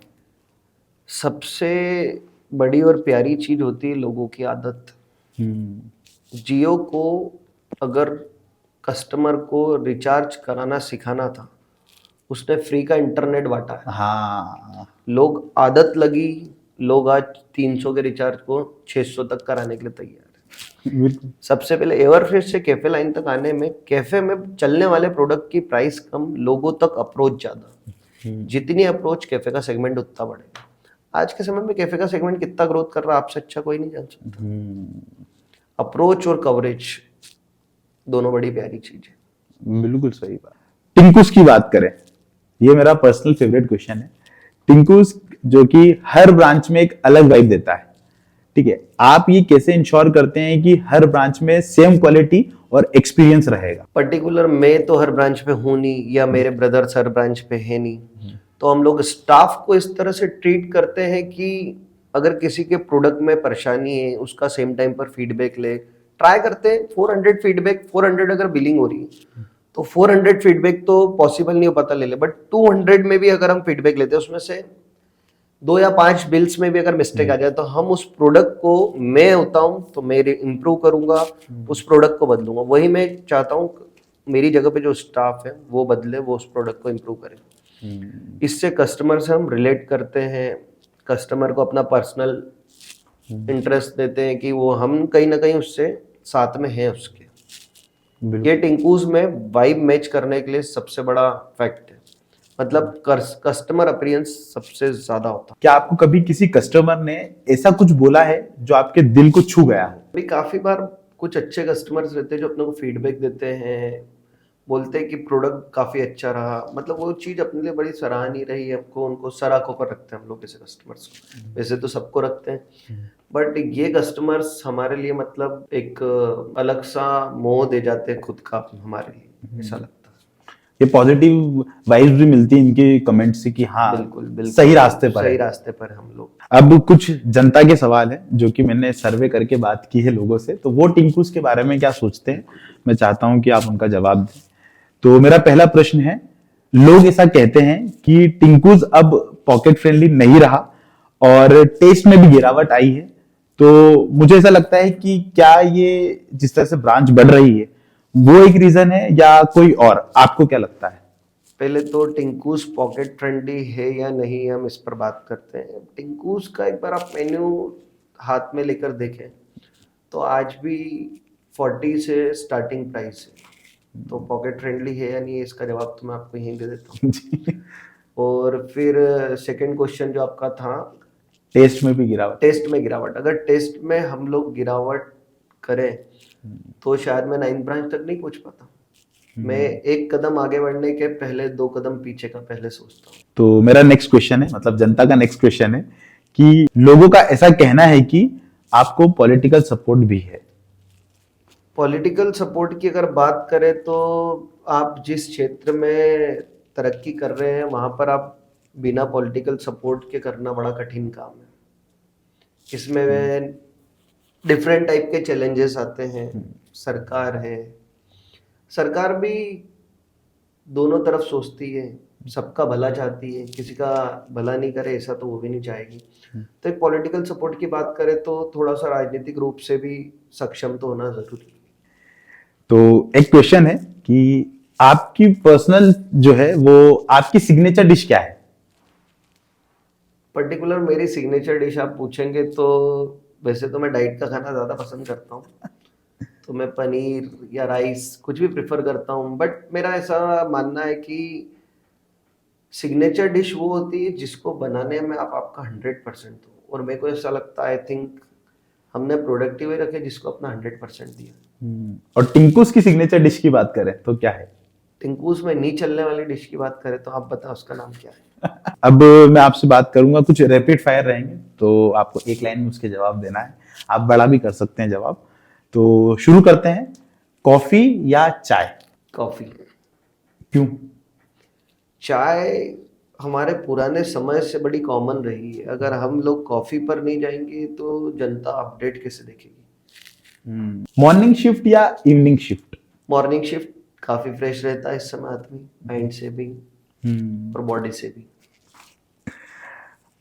सबसे बड़ी और प्यारी चीज होती है लोगों की आदत। जियो को अगर कस्टमर को रिचार्ज कराना सिखाना था, उसने फ्री का इंटरनेट बांटा है। हाँ, लोग आदत लगी, लोग आज 300 के रिचार्ज को 600 तक कराने के लिए तैयार है। सबसे पहले एवर फ्रेश से कैफे लाइन तक आने में, कैफे में चलने वाले प्रोडक्ट की प्राइस कम, लोगों तक अप्रोच ज्यादा। जितनी अप्रोच कैफे का सेगमेंट उतना बढ़ेगा। आज के समय में कैफे का सेगमेंट कितना ग्रोथ कर रहा है आपसे अच्छा कोई नहीं जान सकता। अप्रोच और कवरेज दोनों बड़ी प्यारी चीज है। बिल्कुल सही बात। टिंकुस की बात करें, ये मेरा पर्सनल फेवरेट क्वेश्चन है। टिंकुस जो कि हर ब्रांच में एक अलग वाइब देता है, ठीक है, आप ये कैसे इंश्योर करते हैं कि हर ब्रांच में सेम क्वालिटी और एक्सपीरियंस रहेगा? पर्टिकुलर मैं तो हर ब्रांच पे हूँ नहीं, या मेरे ब्रदर्स हर ब्रांच पे है नहीं, तो हम लोग स्टाफ को इस तरह से ट्रीट करते हैं कि अगर किसी के प्रोडक्ट में परेशानी है उसका सेम टाइम पर फीडबैक ले, ट्राई करते हैं। 400 फीडबैक, 400 अगर बिलिंग हो रही है तो 400 फीडबैक तो पॉसिबल नहीं हो पाता ले ले, बट 200 में भी अगर हम फीडबैक लेते हैं उसमें से 2 या 5 बिल्स में भी अगर मिस्टेक आ जाए तो हम उस प्रोडक्ट को, मैं होता हूं तो मैं इम्प्रूव करूंगा, उस प्रोडक्ट को बदलूंगा। वही मैं चाहता हूं मेरी जगह पे जो स्टाफ है वो बदले, वो उस प्रोडक्ट को इम्प्रूव करे। इससे कस्टमर से हम रिलेट करते हैं, कस्टमर को अपना पर्सनल इंटरेस्ट देते हैं कि वो हम कहीं ना कहीं उससे साथ में हैं उसके। ये टिंकूज में वाइब मैच करने के लिए सबसे बड़ा फैक्ट है, मतलब कस्टमर अपीयरेंस सबसे ज्यादा होता है। क्या आपको कभी किसी कस्टमर ने ऐसा कुछ बोला है जो आपके दिल को छू गया हो? अभी काफी बार कुछ अच्छे कस्टमर्स रहते हैं जो अपने को फीडबैक देते हैं, बोलते हैं कि प्रोडक्ट काफी अच्छा रहा, मतलब वो चीज अपने लिए बड़ी सराहनीय रही है। हमको उनको सर आंखों पर रखते हैं हम लोग ऐसे कस्टमर्स को, वैसे तो सबको रखते हैं, बट ये कस्टमर्स हमारे लिए मतलब एक अलग सा मोह दे जाते हैं खुद का हमारे लिए, ऐसा लगता है। ये पॉजिटिव वाइब्स भी मिलती है इनके कमेंट से कि हाँ बिल्कुल बिल्कुल सही रास्ते पर सही है। रास्ते पर हम लोग। अब कुछ जनता के सवाल है जो कि मैंने सर्वे करके बात की है लोगों से, तो वो टिंकुस के बारे में क्या सोचते हैं, मैं चाहता हूं कि आप उनका जवाब दें। तो मेरा पहला प्रश्न है, लोग ऐसा कहते हैं कि टिंकुस अब पॉकेट फ्रेंडली नहीं रहा और टेस्ट में भी गिरावट आई है, तो मुझे ऐसा लगता है कि क्या ये जिस तरह से ब्रांच बढ़ रही है वो एक रीजन है या कोई और, आपको क्या लगता है? पहले तो टिंकूस पॉकेट फ्रेंडली है या नहीं हम इस पर बात करते हैं। टिंकूस का एक बार आप मेन्यू हाथ में लेकर देखें तो आज भी 40 से स्टार्टिंग प्राइस है, तो पॉकेट फ्रेंडली है या नहीं इसका जवाब तो मैं आपको यहीं दे देता हूँ। और फिर सेकंड क्वेश्चन जो आपका था, टेस्ट में भी गिरावट? टेस्ट में गिरावट, अगर टेस्ट में हम लोग गिरावट करें तो शायद मैं 9th ब्रांच तक नहीं पहुंच पाता। मैं एक कदम आगे बढ़ने के पहले 2 कदम पीछे का पहले सोचता हूँ। तो मेरा नेक्स्ट क्वेश्चन है, मतलब जनता का नेक्स्ट क्वेश्चन है कि लोगों का ऐसा कहना है कि आपको पॉलिटिकल सपोर्ट भी है। पॉलिटिकल सपोर्ट की अगर बात करें तो आप जिस क्षेत्र में तरक्की कर रहे हैं वहां पर आप बिना पॉलिटिकल सपोर्ट के करना बड़ा कठिन काम है। इसमें डिफरेंट टाइप के चैलेंजेस आते हैं। सरकार है, सरकार भी दोनों तरफ सोचती है, सबका भला चाहती है, किसी का भला नहीं करे ऐसा तो वो भी नहीं चाहेगी। तो एक पॉलिटिकल सपोर्ट की बात करें तो थोड़ा सा राजनीतिक रूप से भी सक्षम तो होना जरूरी है। तो एक क्वेश्चन है कि आपकी पर्सनल जो है वो आपकी सिग्नेचर डिश क्या है? पर्टिकुलर मेरी सिग्नेचर डिश आप पूछेंगे तो वैसे तो मैं डाइट का खाना ज़्यादा पसंद करता हूँ, तो मैं पनीर या राइस कुछ भी प्रेफर करता हूँ, बट मेरा ऐसा मानना है कि सिग्नेचर डिश वो होती है जिसको बनाने में आप आपका 100% हो, और मेरे को ऐसा लगता है आई थिंक हमने प्रोडक्टिव ही रखे जिसको अपना 100% दिया। और टिंकुस की सिग्नेचर डिश की बात करें तो क्या है? टिंकूस में नहीं चलने वाली डिश की बात करें तो आप बताओ उसका नाम क्या है? अब मैं आपसे बात करूंगा, कुछ रैपिड फायर रहेंगे तो आपको एक लाइन में उसके जवाब देना है, आप बड़ा भी कर सकते हैं जवाब। तो शुरू करते हैं, कॉफी या चाय? कॉफी। क्यों? चाय हमारे पुराने समय से बड़ी कॉमन रही है, अगर हम लोग कॉफी पर नहीं जाएंगे तो जनता अपडेट कैसे देखेगी? मॉर्निंग शिफ्ट या इवनिंग शिफ्ट? मॉर्निंग शिफ्ट काफी फ्रेश रहता है इस समय आदमी, माइंड से भी और बॉडी से भी।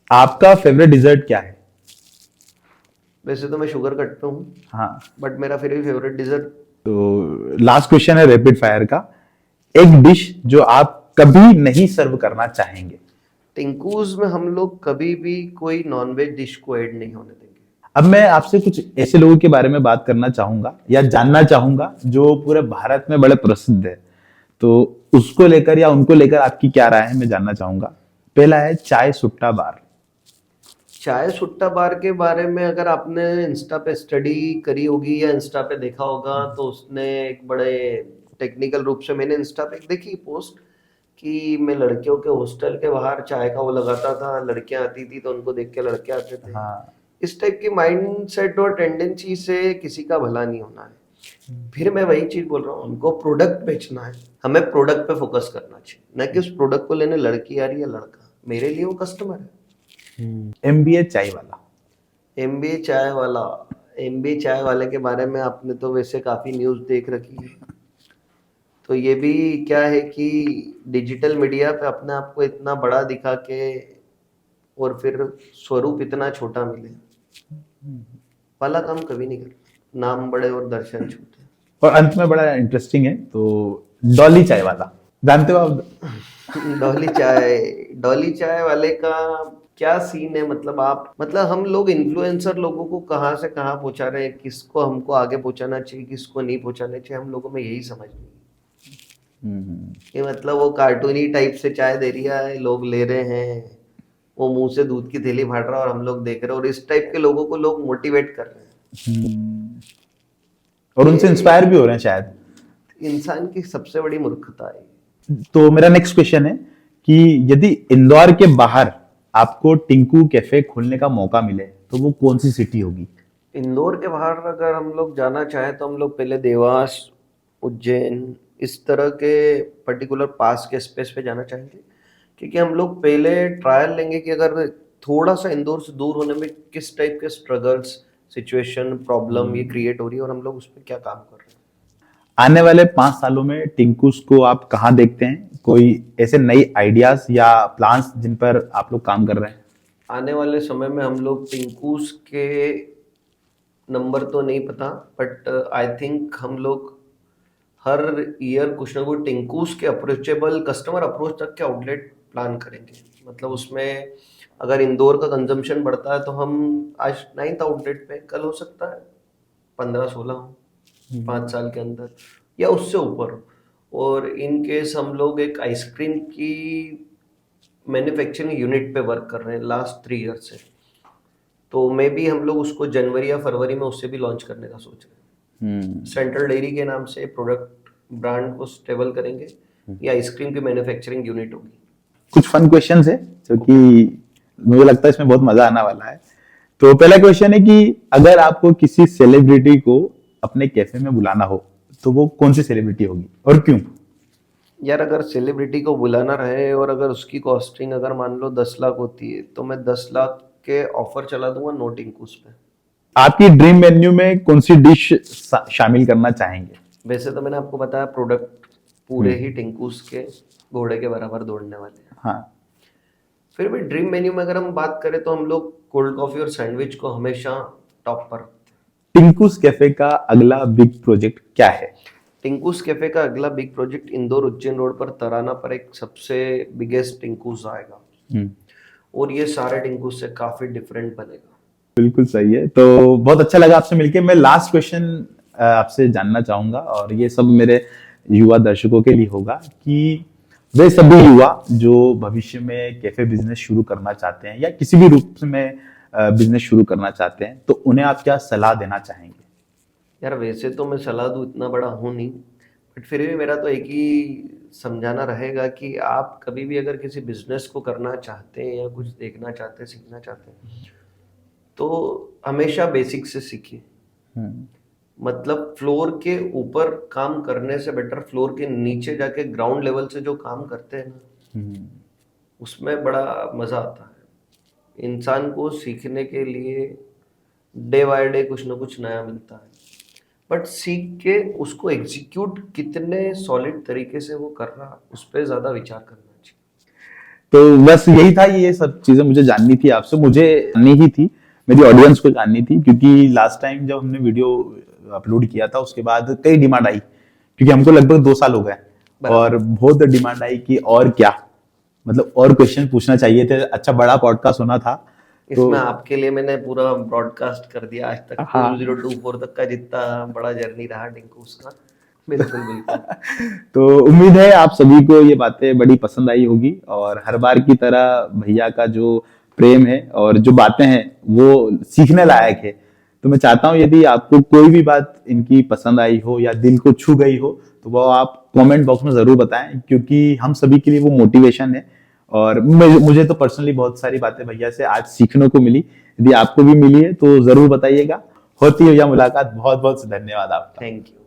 आपका फेवरेट डिजर्ट क्या है? वैसे तो मैं शुगर कट पे हूँ, हाँ, बट मेरा फिर भी फेवरेट डिजर्ट। तो लास्ट क्वेश्चन है रैपिड फायर का, एक डिश जो आप कभी नहीं सर्व करना चाहेंगे? टिंकूज में हम लोग कभी भी कोई नॉनवेज डिश को ऐड नहीं होने देंगे। अब मैं आपसे कुछ ऐसे लोगों के बारे में बात करना चाहूंगा या जानना चाहूंगा जो पूरे भारत में बड़े प्रसिद्ध है, तो उसको लेकर या उनको लेकर आपकी क्या राय है मैं जानना चाहूंगा। पहला है चाय सुट्टा बार। चाय सुट्टा बार के बारे में अगर आपने इंस्टा पे स्टडी करी होगी या इंस्टा पे देखा होगा, तो उसने एक बड़े टेक्निकल रूप से, मैंने इंस्टा पे एक देखी पोस्ट कि मैं लड़कियों के हॉस्टल के बाहर चाय का वो लगाता था, लड़कियां आती थी तो उनको देख के लड़के आते थे। हाँ। इस टाइप की माइंडसेट और टेंडेंसी से किसी का भला नहीं होना है। फिर मैं वही चीज बोल रहा हूँ, हमको प्रोडक्ट बेचना है, हमें प्रोडक्ट पे फोकस करना चाहिए, न कि उस प्रोडक्ट को लेने लड़की आ रही है लड़का, मेरे लिए वो कस्टमर है। MBA चाय वाला। एमबीए चाय वाला, एमबीए चाय वाले के बारे में आपने तो वैसे काफी न्यूज देख रखी है। तो ये भी क्या है कि डिजिटल मीडिया पे अपने आप को इतना बड़ा दिखा के और फिर स्वरूप इतना छोटा मिले वाला काम कभी नहीं करना। नाम बड़े और दर्शन छोटे। और अंत में बड़ा इंटरेस्टिंग है, तो डॉली चाय वाला, जानते हो आप? डॉली चाय वाले का क्या सीन है, मतलब आप, मतलब हम लोग इन्फ्लुएंसर लोगों को कहाँ से कहाँ पहुंचा रहे हैं, किसको हमको आगे पहुंचाना चाहिए, किसको नहीं पहुंचाना चाहिए, हम लोगों में यही समझ नहीं कि मतलब वो कार्टूनी टाइप से चाय दे रही है, लोग ले रहे हैं, वो मुंह से दूध की थैली फाड़ रहा है और हम लोग देख रहे हैं, और इस टाइप के लोगों को लोग मोटिवेट कर रहे हैं। और उनसे इंस्पायर भी हो रहे हैं शायद। इंसान की सबसे बड़ी मूर्खता है। तो मेरा नेक्स्ट क्वेश्चन है कि यदि इंदौर के बाहर आपको टिंकू कैफे खोलने का मौका मिले तो वो कौन सी सिटी होगी? इंदौर के बाहर अगर हम लोग जाना चाहें तो हम लोग पहले देवास, उज्जैन, इस तरह के पर्टिकुलर पास के स्पेस पे जाना चाहेंगे, क्योंकि हम लोग पहले ट्रायल लेंगे कि अगर थोड़ा सा इंदौर से दूर होने में किस टाइप के स्ट्रगल्स, सिचुएशन, प्रॉब्लम ये क्रिएट हो रही है और हम लोग उस पर क्या काम कर रहे हैं। आने वाले 5 सालों में टिंकूस को आप कहाँ देखते हैं? कोई ऐसे नई आइडियाज या प्लान्स जिन पर आप लोग काम कर रहे हैं? आने वाले समय में हम लोग टिंकूस के नंबर तो नहीं पता, बट आई थिंक हम लोग हर ईयर कुछ ना कुछ टिंकूस के अप्रोचेबल कस्टमर अप्रोच तक के आउटलेट प्लान करेंगे। मतलब उसमें अगर इंदौर का कंजम्पशन बढ़ता है तो हम आज 9th आउटलेट पे, कल हो सकता है 15-16 हो 5 साल के अंदर या उससे ऊपर। और इन केस हम लोग एक आइसक्रीम की मैन्युफैक्चरिंग यूनिट पे वर्क कर रहे हैं लास्ट 3 ईयर से, तो मे बी हम लोग उसको जनवरी या फरवरी में उससे भी लॉन्च करने का सोच रहे हैं। सेंट्रल डेयरी के नाम से प्रोडक्ट ब्रांड को स्टेबल करेंगे, ये आइसक्रीम की मैन्युफैक्चरिंग यूनिट होगी। कुछ फन क्वेश्चंस है जो कि मुझे लगता है इसमें बहुत मजा आने वाला है। तो पहला क्वेश्चन है कि अगर आपको किसी सेलिब्रिटी को अपने कैफे में बुलाना हो तो वो कौन सी सेलिब्रिटी होगी और क्यों? यार अगर सेलिब्रिटी को बुलाना रहे और अगर उसकी कॉस्टिंग अगर मान लो 10 लाख होती है तो मैं 10 लाख के ऑफर चला दूंगा नो टिंकूस पे। आपकी ड्रीम मेन्यू में कौन सी डिश शामिल करना चाहेंगे? वैसे तो मैंने आपको बताया प्रोडक्ट पूरे ही टिंकूस के घोड़े के बराबर दौड़ने वाले हैं। हाँ। फिर भी ड्रीम मेन्यू में अगर हम बात करें तो हम लोग कोल्ड कॉफी और सैंडविच को हमेशा टॉप पर रखते हैं। टिंकूस कैफे का अगला बिग प्रोजेक्ट क्या है? टिंकूस कैफे का अगला big project Indore Ujjain road पर तराना पर एक सबसे बिगेस्ट टिंकूस आएगा और ये सारे टिंकूस से काफी डिफरेंट बनेगा। बिल्कुल सही है। तो बहुत अच्छा लगा आपसे मिलके। मैं लास्ट क्वेश्चन आपसे जानना चाहूंगा और ये सब मेरे युवा दर्शकों के लिए होगा कि वे सभी युवा जो भविष्य में कैफे बिजनेस शुरू करना चाहते हैं या किसी भी रूप में बिजनेस शुरू करना चाहते हैं तो उन्हें आप क्या सलाह देना चाहेंगे? यार वैसे तो मैं सलाह दूं इतना बड़ा हूं नहीं, बट फिर भी मेरा तो एक ही समझाना रहेगा कि आप कभी भी अगर किसी बिजनेस को करना चाहते हैं या कुछ देखना चाहते हैं, सीखना चाहते हैं, तो हमेशा बेसिक से सीखिए। मतलब फ्लोर के ऊपर काम करने से बेटर फ्लोर के नीचे जाके ग्राउंड लेवल से जो काम करते हैं ना, उसमें बड़ा मजा आता है। इंसान को सीखने के लिए डे बाय डे कुछ ना कुछ नया मिलता है, बट सीख के उसको एग्जीक्यूट कितने सॉलिड तरीके से वो कर रहा, उस पर ज्यादा विचार करना चाहिए। तो बस यही था, ये सब चीजें मुझे जाननी थी आपसे, मुझे जाननी ही थी, मेरी ऑडियंस को जाननी थी, क्योंकि लास्ट टाइम जब हमने वीडियो अपलोड किया था उसके बाद कई डिमांड आई, क्योंकि हमको लगभग 2 साल हो गए और बहुत डिमांड आई कि और क्या, मतलब और क्वेश्चन पूछना चाहिए थे, अच्छा बड़ा पॉडकास्ट होना था। इसमें आपके लिए मैंने पूरा ब्रॉडकास्ट कर दिया आज तक। हाँ। 2024 तक का जितना बड़ा जर्नी रहा टिंकूस का। बिल्कुल बिल्कुल। तो उम्मीद है आप सभी को ये बातें बड़ी पसंद आई होगी और हर बार की तरह भैया का जो प्रेम है और जो बातें हैं वो सीखने लायक है। तो मैं चाहता हूँ यदि आपको कोई भी बात इनकी पसंद आई हो या दिल को छू गई हो तो वो आप कमेंट बॉक्स में जरूर बताएं, क्योंकि हम सभी के लिए वो मोटिवेशन है। और मुझे तो पर्सनली बहुत सारी बातें भैया से आज सीखने को मिली। यदि आपको भी मिली है तो जरूर बताइएगा। होती हो या मुलाकात। बहुत बहुत धन्यवाद आपका। Thank you.